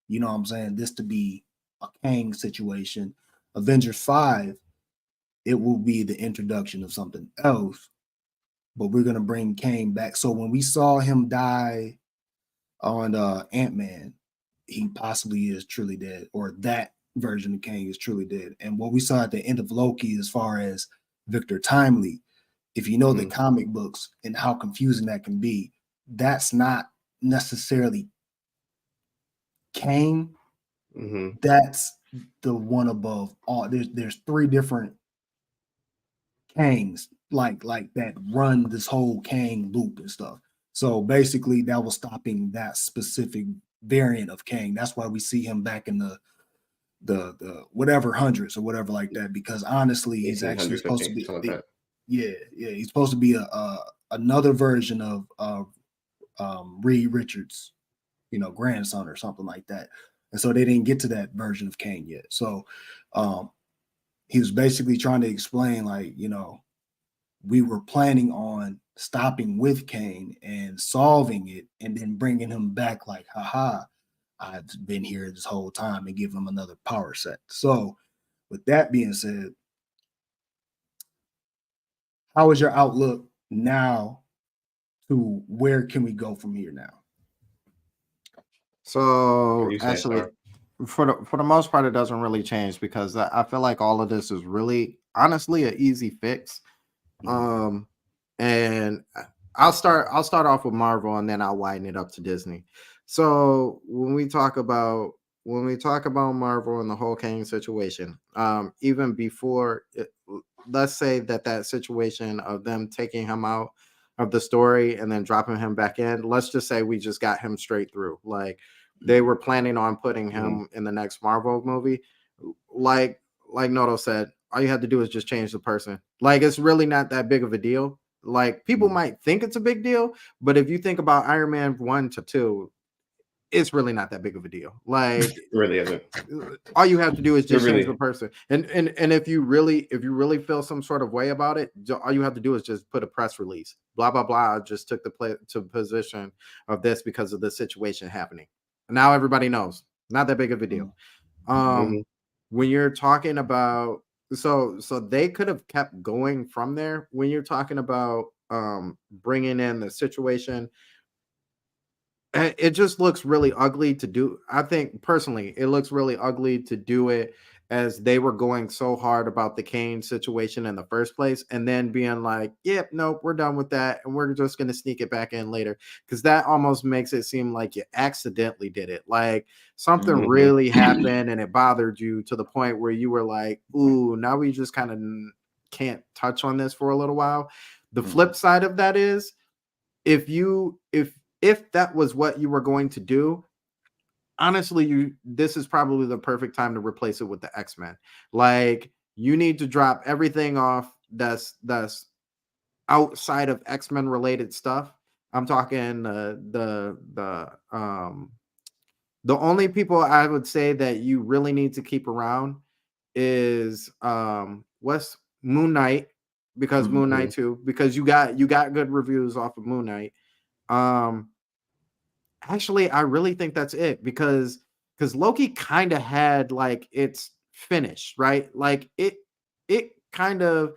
you know what I'm saying, this to be a Kang situation. Avengers 5, it will be the introduction of something else, but we're gonna bring Kang back. So when we saw him die on Ant-Man, he possibly is truly dead, or that version of Kang is truly dead. And what we saw at the end of Loki, as far as Victor Timely, if you know the comic books and how confusing that can be, that's not necessarily Kang. That's the one above all. There's three different Kangs like that run this whole Kang loop and stuff. So basically, that was stopping that specific variant of Kang. That's why we see him back in the whatever hundreds or whatever like that. Because honestly, he's actually supposed to be he's supposed to be a another version of Reed Richards, grandson or something like that. And so they didn't get to that version of Kang yet. So he was basically trying to explain, like, we were planning on stopping with Kane and solving it and then bringing him back like, haha, I've been here this whole time, and give him another power set. So, with that being said, how is your outlook now to where can we go from here now? So You say, actually, Star? for the most part, it doesn't really change because I feel like all of this is really honestly an easy fix. Um, and I'll start off with Marvel and then I'll widen it up to Disney. So when we talk about Marvel and the whole Kang situation, even before let's say that situation of them taking him out of the story and then dropping him back in, let's just say we just got him straight through. Like they were planning on putting him in the next Marvel movie. Like Noto said, all you have to do is just change the person. Like it's really not that big of a deal. Like people might think it's a big deal, but if you think about Iron Man 1 to 2, it's really not that big of a deal. Like It really isn't. all you have to do is just really change the person. And if you really feel some sort of way about it, all you have to do is just put a press release. Blah blah blah. Just took the play to position of this because of the situation happening. Now everybody knows. Not that big of a deal. When you're talking about so they could have kept going from there. When you're talking about bringing in the situation, it just looks really ugly to do. I think personally, it looks really ugly to do it as they were going so hard about the Kane situation in the first place, and then being like, "Yep, nope, we're done with that, and we're just going to sneak it back in later," because that almost makes it seem like you accidentally did it, like something really happened and it bothered you to the point where you were like, "Ooh, now we just kind of can't touch on this for a little while." The flip side of that is if that was what you were going to do, honestly, this is probably the perfect time to replace it with the X-Men. Like you need to drop everything off that's outside of X-Men related stuff. I'm talking the only people I would say that you really need to keep around is what's Moon Knight, because Moon Knight too, because you got good reviews off of Moon Knight. Actually, I really think that's it because Loki kind of had like it's finished, right? Like it kind of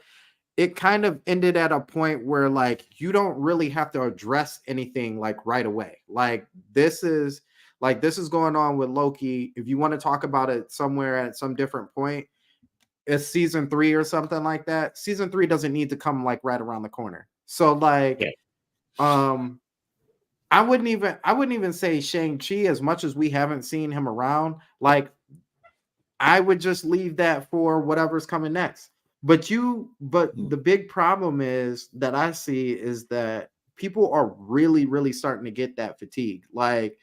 ended at a point where like you don't really have to address anything like right away. Like this is going on with Loki. If you want to talk about it somewhere at some different point, it's season 3 or something like that. Season 3 doesn't need to come like right around the corner. So like I wouldn't even say Shang-Chi, as much as we haven't seen him around. Like, I would just leave that for whatever's coming next. But the big problem is that I see is that people are really, really starting to get that fatigue. Like,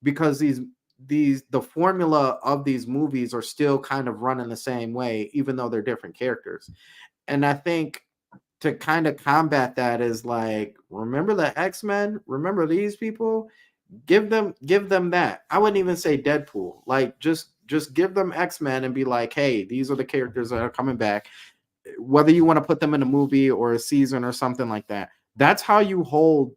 because the formula of these movies are still kind of running the same way, even though they're different characters. And I think to kind of combat that is like, remember the X-Men, remember these people, give them that. I wouldn't even say Deadpool, like just give them X-Men and be like, hey, these are the characters that are coming back, whether you want to put them in a movie or a season or something like that. That's how you hold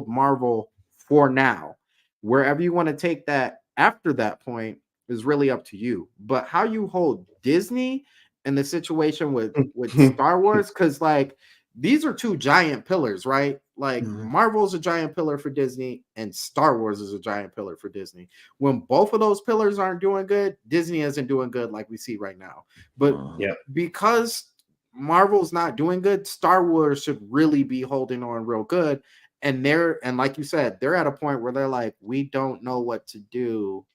Marvel for now. Wherever you want to take that after that point is really up to you. But how you hold Disney and the situation with Star Wars, because like these are two giant pillars, right? Like Marvel's a giant pillar for Disney and Star Wars is a giant pillar for Disney. When both of those pillars aren't doing good, Disney isn't doing good like we see right now. But because Marvel's not doing good, Star Wars should really be holding on real good. And like you said, they're at a point where they're like, we don't know what to do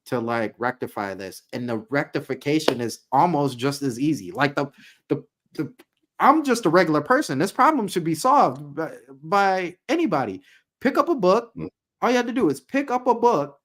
to like rectify this, and the rectification is almost just as easy. Like the I'm just a regular person. This problem should be solved by anybody. Pick up a book. All you have to do is pick up a book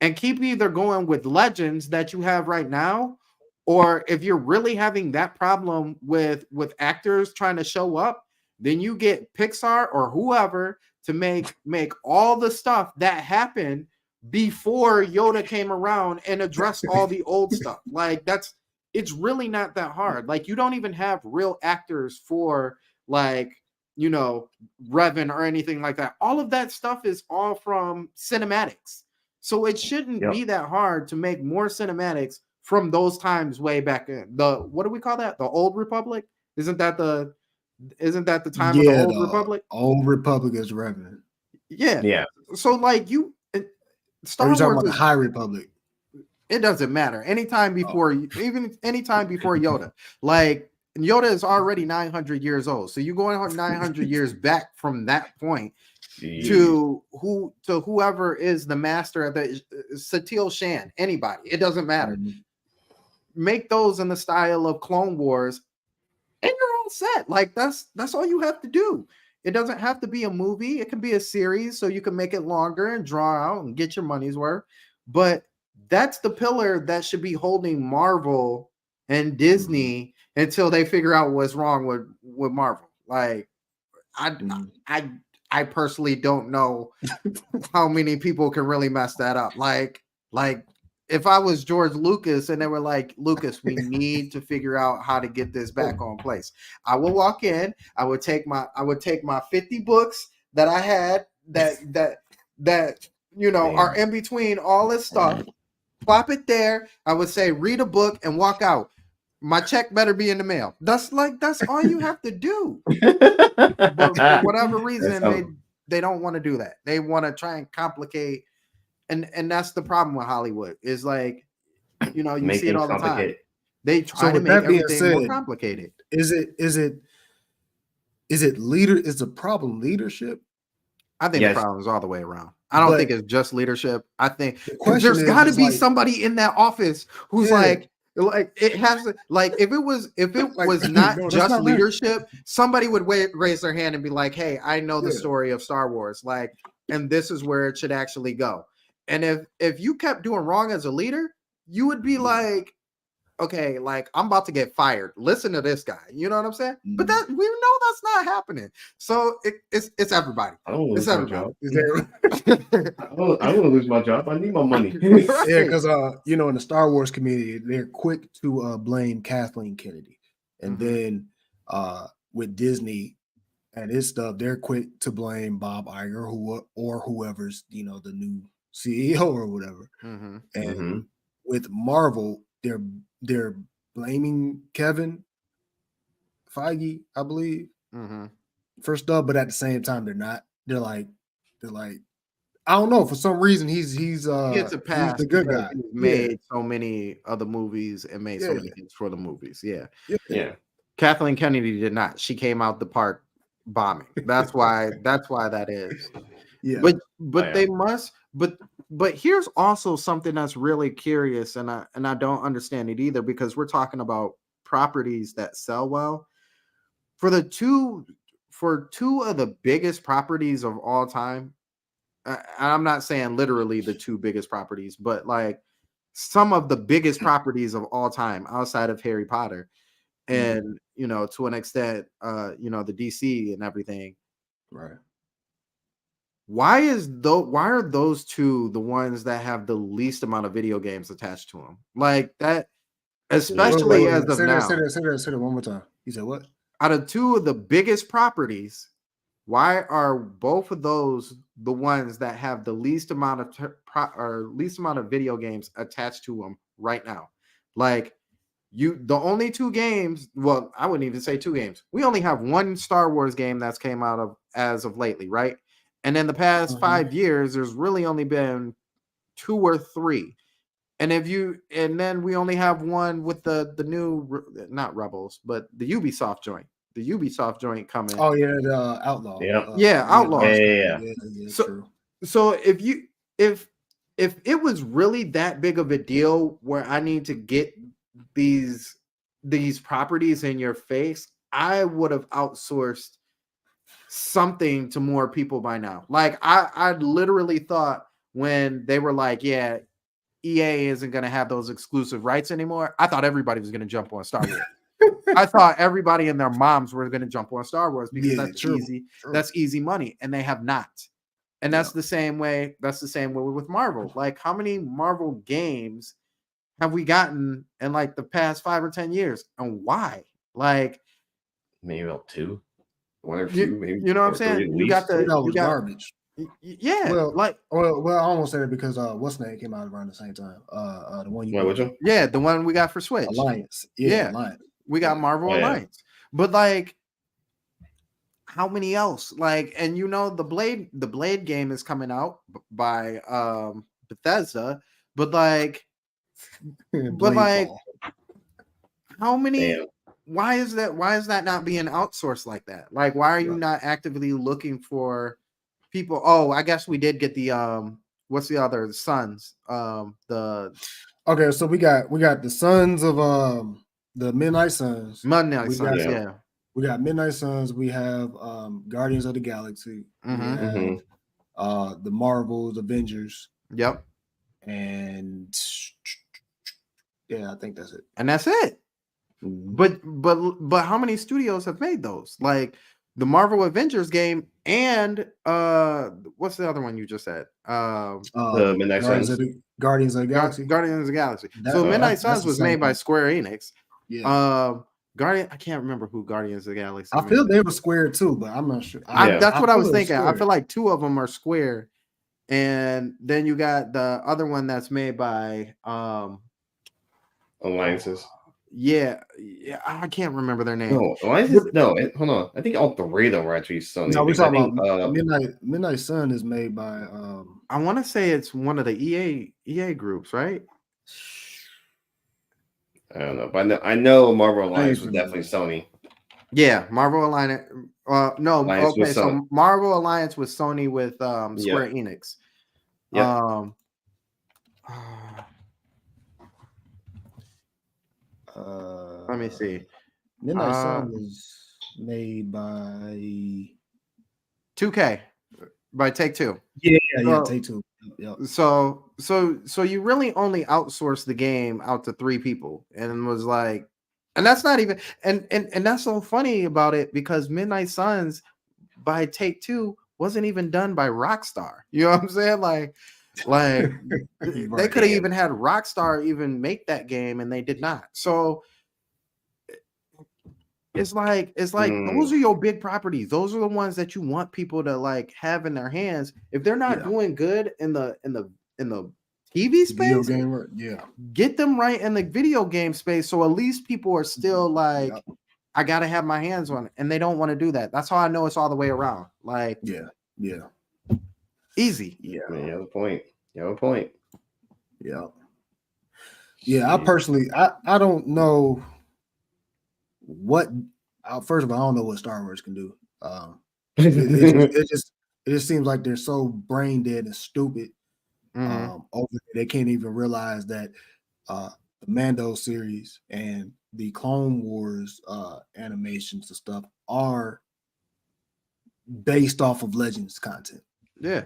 and keep either going with legends that you have right now, or if you're really having that problem with actors trying to show up, then you get Pixar or whoever to make all the stuff that happened before Yoda came around and addressed all the old stuff. Like that's it's really not that hard. Like, you don't even have real actors for, like, you know, Revan or anything like that. All of that stuff is all from cinematics. So it shouldn't Yep. be that hard to make more cinematics from those times way back in. What do we call that? The Old Republic? Isn't that the time of the Yeah, Old the Republic? old Republic is Revenant. Yeah. Yeah. So like Or Star you talking Wars about the is, High Republic? it doesn't matter. Anytime Oh. before, even anytime before Yoda, like Yoda is already 900 years old. So you going on 900 years back from that point Jeez. to whoever is the master of the Satil Shan, anybody. It doesn't matter. Mhm. Make those in the style of Clone Wars, and you're all set. Like that's all you have to do. It doesn't have to be a movie. It can be a series, so you can make it longer and draw out and get your money's worth. But that's the pillar that should be holding Marvel and Disney until they figure out what's wrong with Marvel. Like, I personally don't know how many people can really mess that up. Like if I was George Lucas and they were like, Lucas, we need to figure out how to get this back on place. I will walk in, I would take my 50 books that I had that you know are in between all this stuff, plop it there. I would say, read a book and walk out. My check better be in the mail. That's all you have to do. But for whatever reason, they don't want to do that. They want to try and complicate, and that's the problem with Hollywood. Is like, you know, you see it all the time. They try to make everything more complicated. Is the problem leadership? I think the problem is all the way around. I don't think it's just leadership. I think there's got to be somebody in that office who's like it has to, like if it was not just leadership, somebody would raise their hand and be like, hey, I know the story of Star Wars, like, and this is where it should actually go. And if you kept doing wrong as a leader, you would be like, okay, like I'm about to get fired. Listen to this guy. You know what I'm saying? But that we know that's not happening. So it's everybody. I don't it's everybody. I don't want to lose my job. I need my money. Yeah, because you know, in the Star Wars community, they're quick to blame Kathleen Kennedy, and then with Disney and his stuff, they're quick to blame Bob Iger, or whoever's, you know, the new CEO or whatever. And with Marvel, they're blaming Kevin Feige, I believe, for stuff, but at the same time, they're not. They're like, I don't know. For some reason, he gets a pass. He's the good guy. He's made so many other movies and made so many things for the movies. Yeah. Kathleen Kennedy did not. She came out the park bombing. That's why that is. Yeah. But they must. But here's also something that's really curious, and I don't understand it either, because we're talking about properties that sell well. For two of the biggest properties of all time, I'm not saying literally the two biggest properties, but like some of the biggest properties of all time outside of Harry Potter, and you know, to an extent, you know, the DC and everything. Right. Why are those two the ones that have the least amount of video games attached to them? Like that, especially as of now. Say that one more time. You said what? Out of two of the biggest properties, why are both of those the ones that have the least amount of video games attached to them right now? Like the only two games, well, I wouldn't even say two games. We only have one Star Wars game that's came out of as of lately, right? And in the past 5 years, there's really only been 2 or 3. And then we only have one with the new, not Rebels, but the Ubisoft joint. The Ubisoft joint coming. Oh yeah, the Outlaw. Outlaw. Yeah. So if it was really that big of a deal where I need to get these properties in your face, I would have outsourced something to more people by now. Like I literally thought when they were like, yeah, EA isn't going to have those exclusive rights anymore, I thought everybody was going to jump on Star Wars. I thought everybody and their moms were going to jump on Star Wars because that's easy. That's easy money, and they have not. And that's the same way. That's the same way with Marvel. Like, how many Marvel games have we gotten in like the past 5 or 10 years, and why? Like, maybe about 2, 1 or 2, you, maybe you know what I'm or 3 saying? at You got least. the, That you was got, garbage. yeah, Well, like, well, I almost said it because what's name came out around the same time. The one you Wait, which one? yeah, the one we got for Switch. Alliance. Yeah, Yeah, Alliance. we got Marvel Oh, yeah. Alliance, but like, how many else? Like, and you know, the Blade game is coming out by Bethesda, but like, Blade Fall. how many? Damn. Why is that not being outsourced like that? Like, why are you Right. not actively looking for people? Oh, I guess we did get the what's the other Sons? The Okay, so we got the Sons of the Midnight Suns. Midnight We got Suns, Yeah. yeah. we got Midnight Suns. We have Guardians of the Galaxy. We Mhm. have Mhm. the Marvels, Avengers, Yep. and yeah, I think that's it. And that's it. Mhm. But how many studios have made those? Like the Marvel Avengers game and what's the other one you just said? The Midnight Suns. Guardians of the Galaxy. Guardians of the Galaxy. That- So Midnight that's Suns the was same made by company. Square Enix. Yeah, I can't remember who Guardians of the Galaxy I made. feel they were Square too, but I'm not sure. Yeah. That's what I was feel it thinking. I Square. feel like 2 of them are Square, and then you got the other one that's made by Alliances. yeah, I can't remember their name. No, Alliances. No, hold on. I think all 3 of them were actually Sony. No, we're because I talking think about Midnight Sun is made by I want to say it's one of the EA groups, right? I don't know, but I know Marvel Alliance was familiar. definitely Sony. Yeah, Marvel Alliance. No, Alliance okay, with so Sony. Marvel Alliance with Sony with Square Enix. Yeah. Let me see. Midnight Sun was made by 2K by Take-Two. yeah, So- Take-Two. Yep. So you really only outsourced the game out to 3 people, and was like, and that's not even, and that's so funny about it because Midnight Suns by Take-Two wasn't even done by Rockstar. You know what I'm saying? Like they Right. could have even had Rockstar even make that game, and they did not. So it's like those are your big properties. Those are the ones that you want people to like have in their hands. If they're not Yeah. doing good in the TV Video space, game, yeah. get them right in the video game space. So at least people are still like, Yep. I gotta have my hands on it, and they don't want to do that. That's how I know it's all the way around. Like, Yeah. easy. Yeah. You have a point. You have a point. Yeah. Yeah. I personally, I don't know what. First of all, I don't know what Star Wars can do. It just seems like they're so brain dead and stupid. They can't even realize that the Mando series and the Clone Wars animations and stuff are based off of Legends content. Yeah.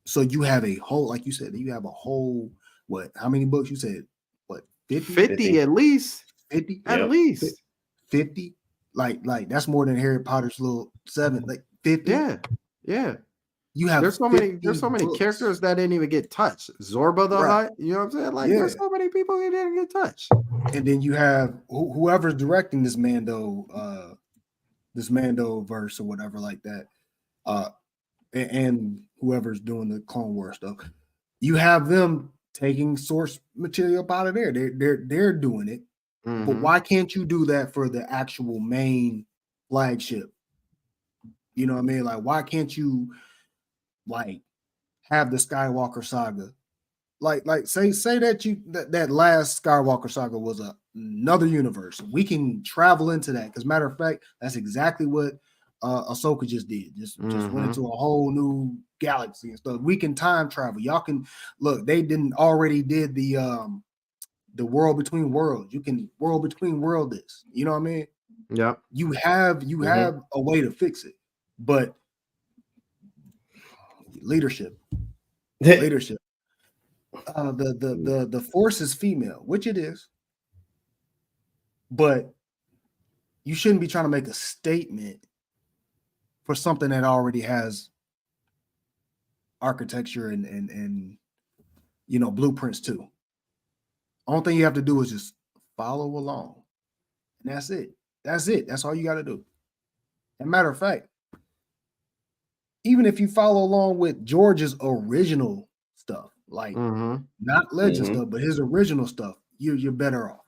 So you have a whole, like you said, you have a whole, what, how many books you said? What, 50 at least. 50? At Yep. least. 50? Like that's more than Harry Potter's little 7, like 50. Yeah. You have There's so many books. characters that didn't even get touched. Zorba the Hutt, you know what I'm saying? Like there's so many people who didn't get touched. And then you have whoever's directing this Mando verse or whatever like that. And whoever's doing the Clone War stuff. You have them taking source material up out of there. They're doing it. But why can't you do that for the actual main flagship? You know what I mean? Like, why can't you like have the Skywalker saga? Like say that last Skywalker saga was another universe. We can travel into that because matter of fact, that's exactly what Ahsoka just did. Just went into a whole new galaxy and stuff. We can time travel. Y'all can look. They didn't already did the world between worlds. You can world between world this. You know what I mean? Yep. You have a way to fix it, but leadership. The force is female, which it is, but you shouldn't be trying to make a statement for something that already has architecture and blueprints too. Only thing you have to do is just follow along. And that's it. That's it. That's all you got to do. And matter of fact, even if you follow along with George's original stuff, like not legend stuff, but his original stuff, you're better off.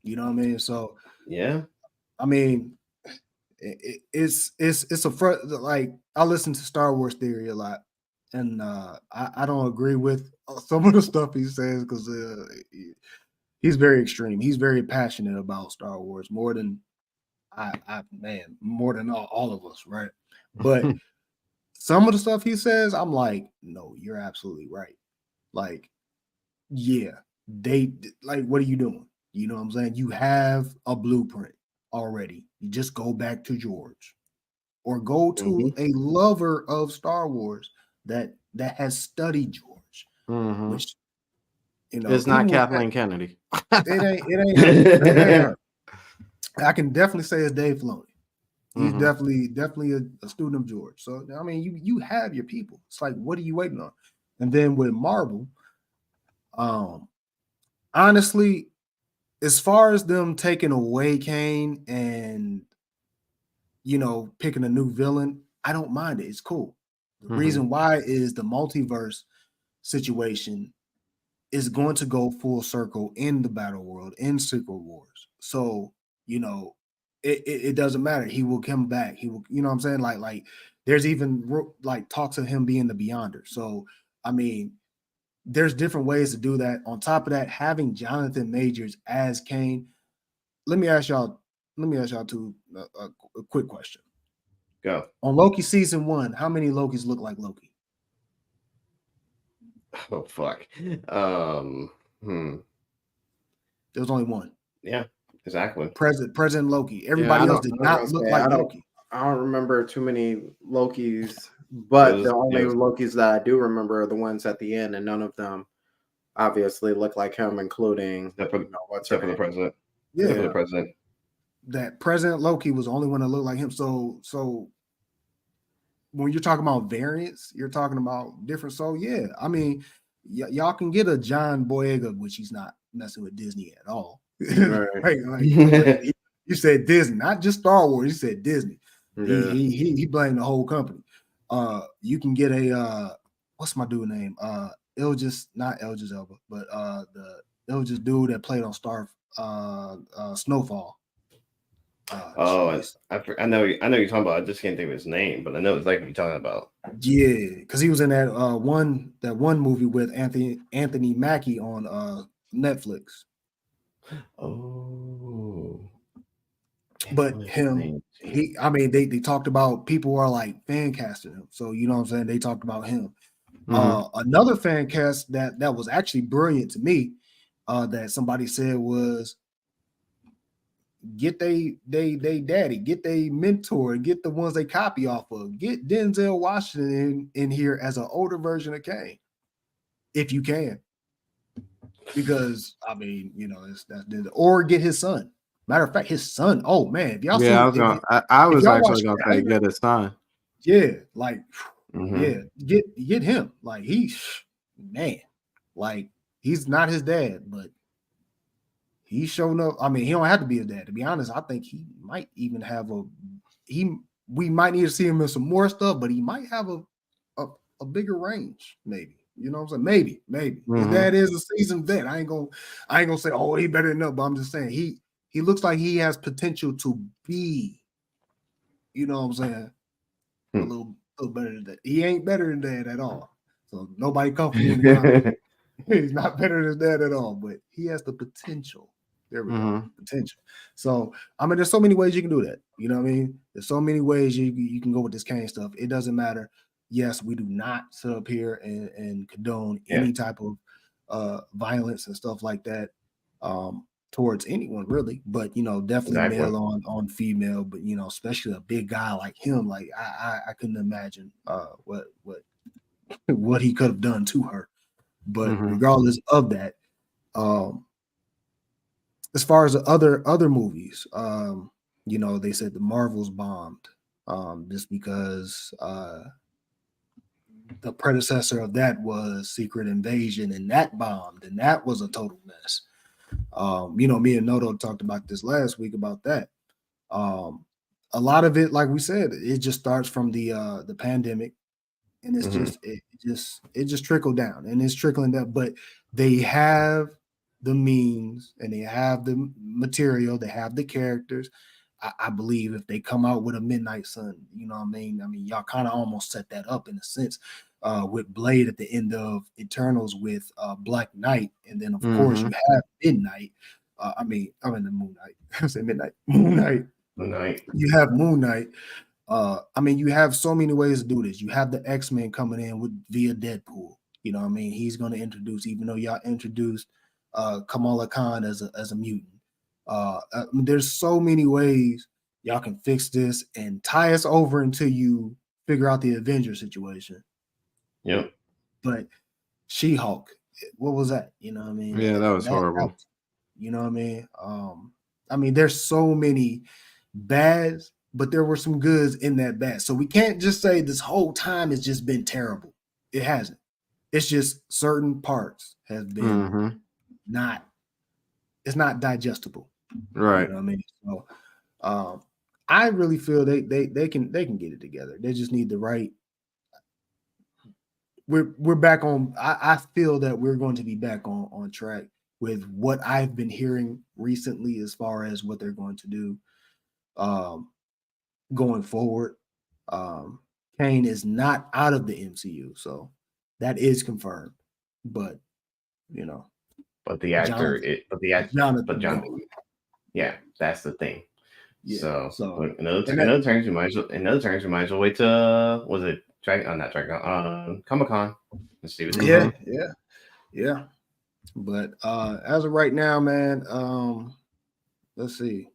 You know what I mean? So yeah, I mean, it's a like I listen to Star Wars theory a lot, and I don't agree with some of the stuff he says because he's very extreme. He's very passionate about Star Wars more than more than all of us, right? But some of the stuff he says, I'm like, no, you're absolutely right. Like, yeah, they like, what are you doing? You know what I'm saying? You have a blueprint already. You just go back to George or go to a lover of Star Wars that has studied George, which it's not Kathleen Kennedy. It ain't her. I can definitely say it's Dave Filoni. He's definitely a student of George. So I mean, you have your people. It's like, what are you waiting on? And then with Marvel, honestly, as far as them taking away Kane and picking a new villain, I don't mind it. It's cool. The reason why is the multiverse situation is going to go full circle in the battle world in Secret Wars. So it doesn't matter. He will come back. He will, what I'm saying? Like there's even like talks of him being the Beyonder. So I mean, there's different ways to do that. On top of that, having Jonathan Majors as Kane. Let me ask y'all two a quick question. Go. On Loki season 1, how many Lokis look like Loki? Oh fuck. There was only one. Yeah, exactly. President Loki. Everybody else did not look like Loki. I don't remember too many Lokis, but the only Lokis that I do remember are the ones at the end, and none of them obviously look like him, including except for the president. Yeah, except for the president. That President Loki was the only one that looked like him. So when you're talking about variants, you're talking about different. So yeah, I mean, y'all can get a John Boyega, which he's not messing with Disney at all. Right? Like, you said Disney, not just Star Wars. You said Disney. Yeah. He blamed the whole company. You can get a what's my dude name? Not Elgis Elba, but the Elgis dude that played on Snowfall. I know you're talking about. I just can't think of his name, but I know exactly what you're talking about. Yeah, because he was in that one movie with Anthony Mackie on Netflix. Oh, but him, they talked about people are like fan casting him, so you know what I'm saying. They talked about him. Another fan cast that was actually brilliant to me, that somebody said was, get they daddy, get they mentor, get the ones they copy off of, get Denzel Washington in here as an older version of Kane, if you can, because I mean, that's or get his son. Matter of fact, his son. Oh man, if y'all I was actually gonna say get his son. Yeah, like yeah, get him. Like like he's not his dad, but he's showing up. I mean, he don't have to be his dad. To be honest, I think he might even have we might need to see him in some more stuff, but he might have a bigger range, maybe. You know what I'm saying? Maybe. His dad is a seasoned vet. I ain't gonna say, oh, he better than that, but I'm just saying he looks like he has potential to be, you know what I'm saying, a little better than that. He ain't better than that at all. So nobody come for me in the comments. He's not better than that at all, but he has the potential. There we go. Potential. So, I mean, there's so many ways you can do that. You know what I mean? There's so many ways you can go with this Kane stuff. It doesn't matter. Yes, we do not sit up here and condone any type of violence and stuff like that towards anyone, really. But, definitely male on female, but, especially a big guy like him. Like, I couldn't imagine what he could have done to her. But regardless of that, as far as the other movies, they said the Marvels bombed just because the predecessor of that was Secret Invasion, and that bombed, and that was a total mess. Me and Noto talked about this last week about that. A lot of it, like we said, it just starts from the pandemic, and it's just trickled down, and it's trickling down. But they have the means, and they have the material, they have the characters. I believe if they come out with a Midnight Sun, you know what I mean? I mean, y'all kind of almost set that up in a sense with Blade at the end of Eternals with Black Knight, and then of course you have Midnight. I'm in the Moon Knight. I said Midnight, Moon Knight. You have Moon Knight. You have so many ways to do this. You have the X-Men coming in via Deadpool. You know what I mean? He's going to introduce, even though y'all introduced Kamala Khan as a mutant. There's so many ways y'all can fix this and tie us over until you figure out the Avenger situation. Yep. But She-Hulk, what was that? You know what I mean? Yeah, that was horrible. You know what I mean? There's so many bads, but there were some goods in that bad. So we can't just say this whole time has just been terrible. It hasn't. It's just certain parts have been it's not digestible. Right. You know what I mean? So I really feel they can get it together. They just need the right. We're back on. I feel that we're going to be back on track with what I've been hearing recently as far as what they're going to do going forward. Kane is not out of the MCU, so that is confirmed. But but the actor, Jonathan, yeah, that's the thing. Yeah, so in other terms, you might as well wait to was it Comic-Con. Let's see what yeah. But as of right now, man, let's see.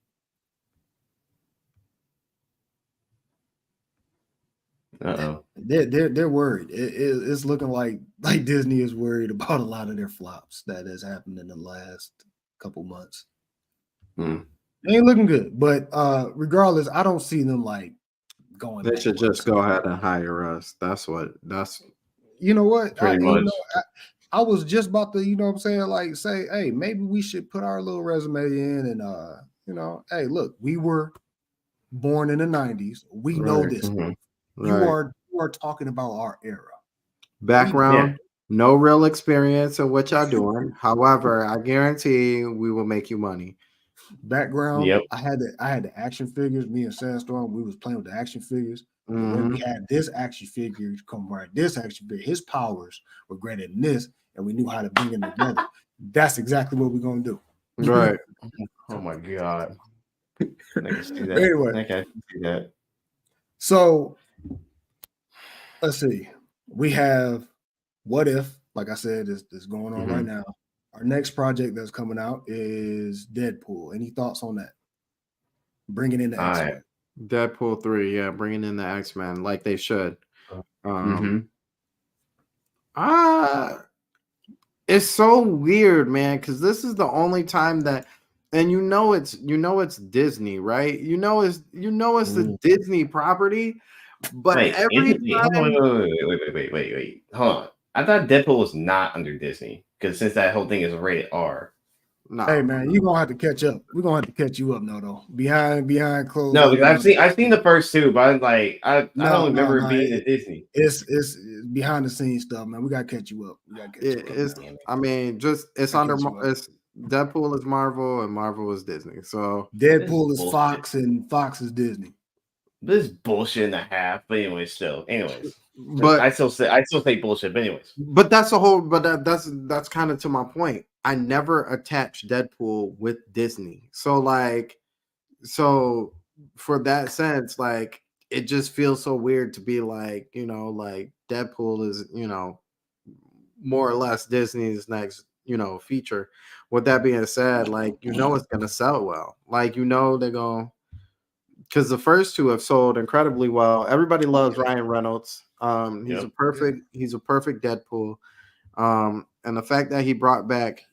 They're worried. It's looking like Disney is worried about a lot of their flops that has happened in the last couple months. They ain't looking good, but regardless, I don't see them like going. They should just go ahead and hire us. That's you know what? Pretty much. I was just about to, what I'm saying, like say, hey, maybe we should put our little resume in and hey, look, we were born in the 90s. We know this. You are talking about our era. Background, no real experience in what y'all doing. However, I guarantee we will make you money. Background, I had the action figures. Me and Sandstorm, we was playing with the action figures. When we had this action figure come right, this action figure, his powers were greater than this, and we knew how to bring them together. That's exactly what we're gonna do. Right. Oh my god. I can see that. Anyway, I can see that. So let's see. We have What If, like I said, is going on right now. Our next project that's coming out is Deadpool. Any thoughts on that? Bringing in the X-Men. Deadpool 3, bringing in the X-Men like they should. It's so weird, man, because this is the only time that, and it's Disney, right? It's a Disney property, but wait, every time. Wait. Hold on. I thought Deadpool was not under Disney because since that whole thing is rated R. No. Hey man, you're gonna have to catch up. We're gonna have to catch you up, though. Behind closed. No, because I've seen the first two, but I don't remember it being at Disney. It's behind the scenes stuff, man. We gotta catch you up. It's under it's Deadpool is Marvel and Marvel is Disney. So Deadpool is Fox and Fox is Disney. This is bullshit and a half, but anyways. But I still say bullshit, but anyways. But that's the whole. But that's kind of to my point. I never attached Deadpool with Disney, so for that sense, like it just feels so weird to be like Deadpool is more or less Disney's next feature. With that being said, it's gonna sell well. They're gonna. Because the first two have sold incredibly well. Everybody loves Ryan Reynolds. He's a perfect Deadpool. And the fact that he brought back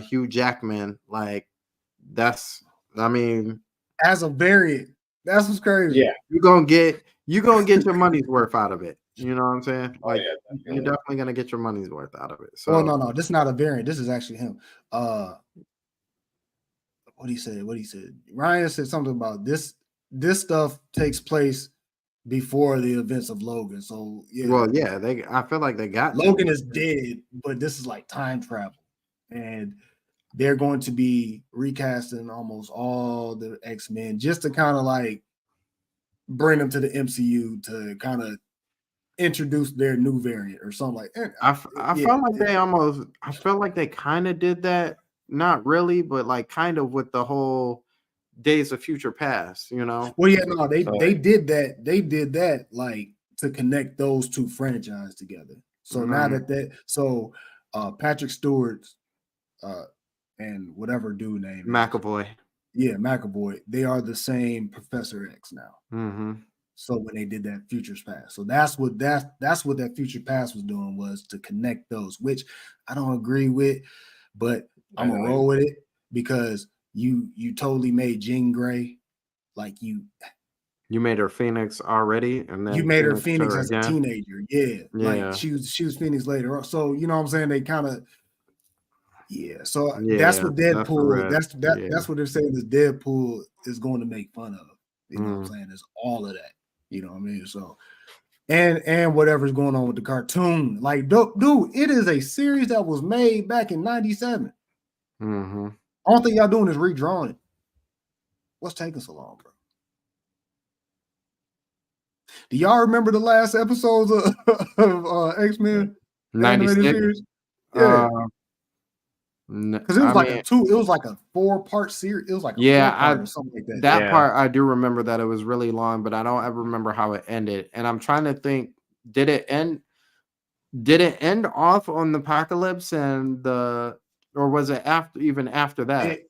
Hugh Jackman, as a variant, that's what's crazy. Yeah, you're gonna get your money's worth out of it. You know what I'm saying? You're definitely gonna get your money's worth out of it. So no, this is not a variant. This is actually him. what he said. Ryan said something about this. This stuff takes place before the events of Logan. So yeah, Well, yeah, I feel like they got Logan is dead, but this is like time travel, and they're going to be recasting almost all the X-Men just to kind of like bring them to the MCU to kind of introduce their new variant or something like that. I felt like I felt like they kind of did that, not really, but like kind of with the whole Days of Future Past, you know? Well, yeah, no, they did that. They did that like to connect those two franchises together. So now that Patrick Stewart's and whatever dude name McAvoy. Yeah, McAvoy. They are the same Professor X now. Mm-hmm. So when they did that Futures Past, so that's what that Future Past was doing, was to connect those, which I don't agree with, but I'm gonna roll with it because you totally made Jean Grey like you made her Phoenix already, and then you made her Phoenix as again. a teenager, yeah, like she was Phoenix later on. So you know what I'm saying? They kind of So that's what Deadpool. That's what they're saying is Deadpool is going to make fun of. You know what I'm saying? It's all of that. You know what I mean? So, and whatever's going on with the cartoon, like dude, it is a series that was made back in '97. Mm-hmm. All thing y'all doing is redrawing it. What's taking so long, bro? Do y'all remember the last episodes of X-Men animated series? Yeah. Because it was like a 4-part series. It was like a 4-part or something like that. That part I do remember that it was really long, but I don't ever remember how it ended. And I'm trying to think, did it end off on the apocalypse or was it after that?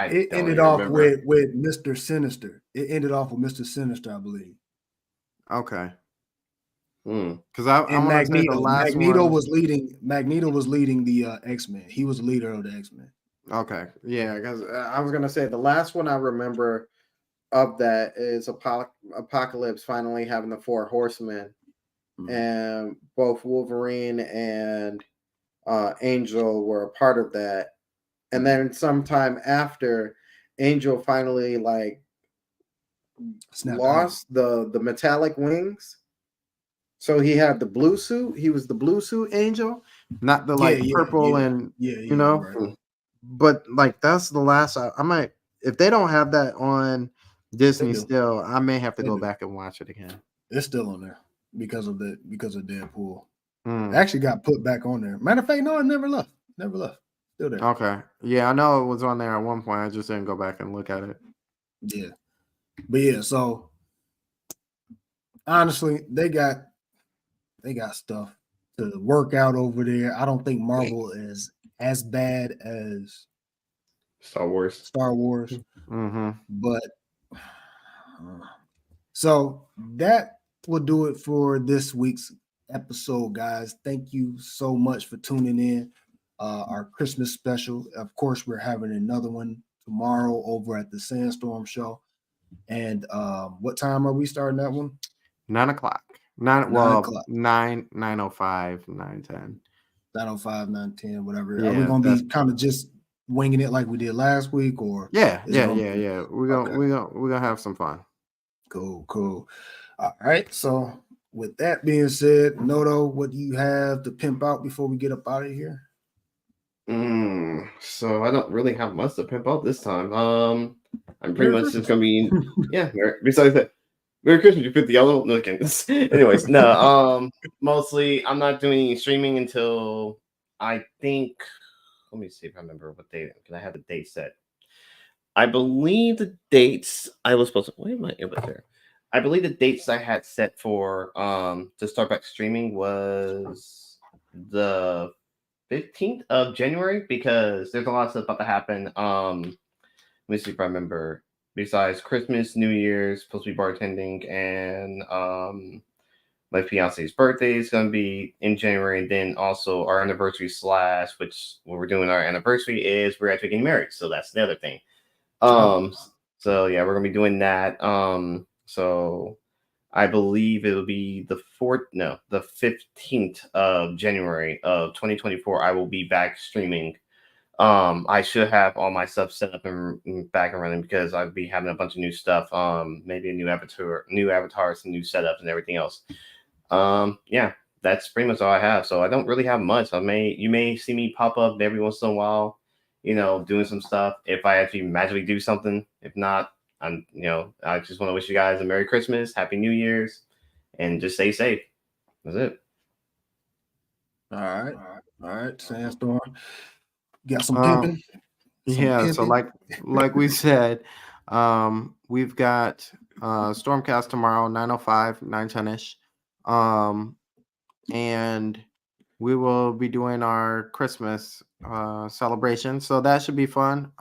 It ended off with Mr. Sinister. It ended off with Mr. Sinister, I believe. Okay. Because Magneto was leading the X-Men. He was the leader of the X-Men. Okay, yeah, because I was gonna say the last one I remember of that is Apocalypse finally having the 4 horsemen, and both Wolverine and Angel were a part of that. And then sometime after, Angel finally lost the metallic wings. So he had the blue suit. He was the blue suit Angel, not the purple and you know. Right. But like that's the last. I might, if they don't have that on Disney still, I may have to go back and watch it again. It's still on there because of Deadpool. It actually got put back on there. Matter of fact, no, it never left. Still there. Okay. Yeah, I know it was on there at one point. I just didn't go back and look at it. Yeah. But yeah, so honestly, they got stuff to work out over there. I don't think Marvel is as bad as Star Wars. But so that will do it for this week's episode, guys. Thank you so much for tuning in. Our Christmas special. Of course, we're having another one tomorrow over at the Sandstorm Show. And what time are we starting that one? 9 o'clock. 9:05, 9:10. 9:05, 9:10, whatever. Yeah, are we gonna be kind of just winging it like we did last week, or yeah. We're gonna have some fun. Cool. All right. So with that being said, Noto, what do you have to pimp out before we get up out of here? So I don't really have much to pimp out this time. I'm pretty much just gonna be besides that. Merry Christmas, you put the yellow. No, anyways, no. Mostly, I'm not doing any streaming until I think. Let me see if I remember what date. Because I have the date set. I believe the dates I was supposed to. Wait a minute, it was there. I believe the dates I had set for to start back streaming was the 15th of January, because there's a lot of stuff about to happen. Let me see if I remember. Besides Christmas, New Year's, supposed to be bartending, and my fiance's birthday is going to be in January, and then also our anniversary / which what we're doing our anniversary is we're actually getting married, so that's the other thing. So yeah, we're gonna be doing that. So I believe it'll be the 15th of January of 2024. I will be back streaming I should have all my stuff set up and back and running because I'd be having a bunch of new stuff. Maybe a new avatar, some new setups and everything else. Yeah, that's pretty much all I have. So I don't really have much. You may see me pop up every once in a while, doing some stuff if I actually magically do something. If not, I just want to wish you guys a Merry Christmas, Happy New Year's, and just stay safe. That's it. All right, Sandstorm. Got some pimping. Yeah, so like we said, we've got Stormcast tomorrow, 9:05, 9:10ish. And we will be doing our Christmas celebration. So that should be fun.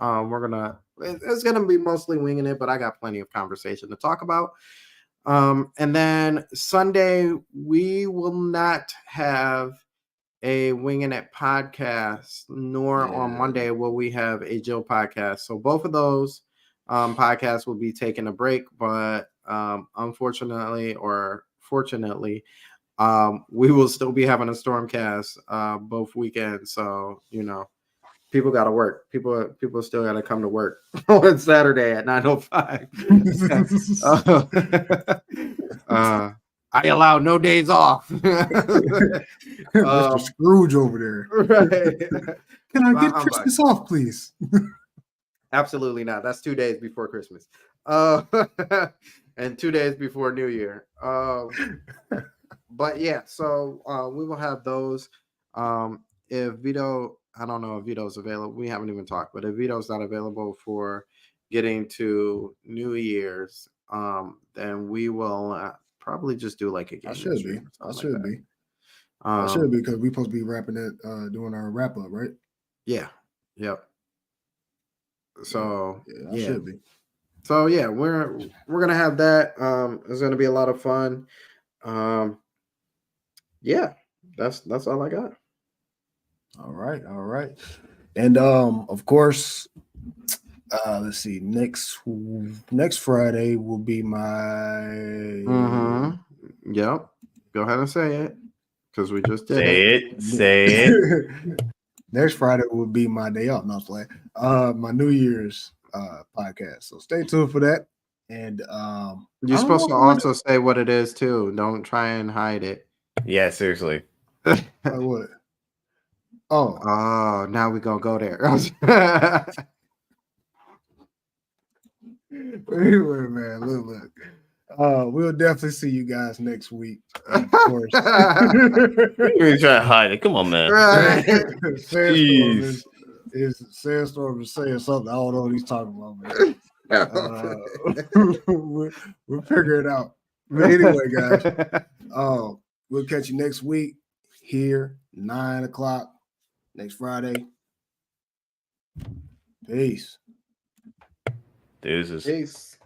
It's gonna be mostly winging it, but I got plenty of conversation to talk about. And then Sunday, we will not have a Winging It podcast, nor on Monday will we have a Jill podcast. So both of those podcasts will be taking a break, but unfortunately or fortunately, we will still be having a Stormcast both weekends. So, people got to work. People still got to come to work on Saturday at 9:05. I allow no days off. Mr. Scrooge over there. Right. Can I get Christmas off, please? Absolutely not. That's 2 days before Christmas. And 2 days before New Year. But yeah, so we will have those. If Vito, I don't know if Vito's available. We haven't even talked, but if Vito's not available for getting to New Year's, then we will probably just do like a game. I should be because we're supposed to be wrapping it, doing our wrap up, right? Yeah. Yep. So I should be. So yeah, we're gonna have that. It's gonna be a lot of fun. Yeah, that's all I got. All right. And of course, let's see, next Friday will be my Yep. Go ahead and say it. Because we just did Say it. Next Friday will be my day off. No, my New Year's podcast. So stay tuned for that. And you're supposed to also say what it is too. Don't try and hide it. Yeah, seriously. What? Oh, now we're gonna go there. Anyway, man, look. We'll definitely see you guys next week. Of course. You're trying to hide it. Come on, man. Right. Sandstorm is saying something. I don't know what he's talking about, man. We'll figure it out. But anyway, guys, we'll catch you next week here, 9:00 next Friday. Peace. Deuces. Peace.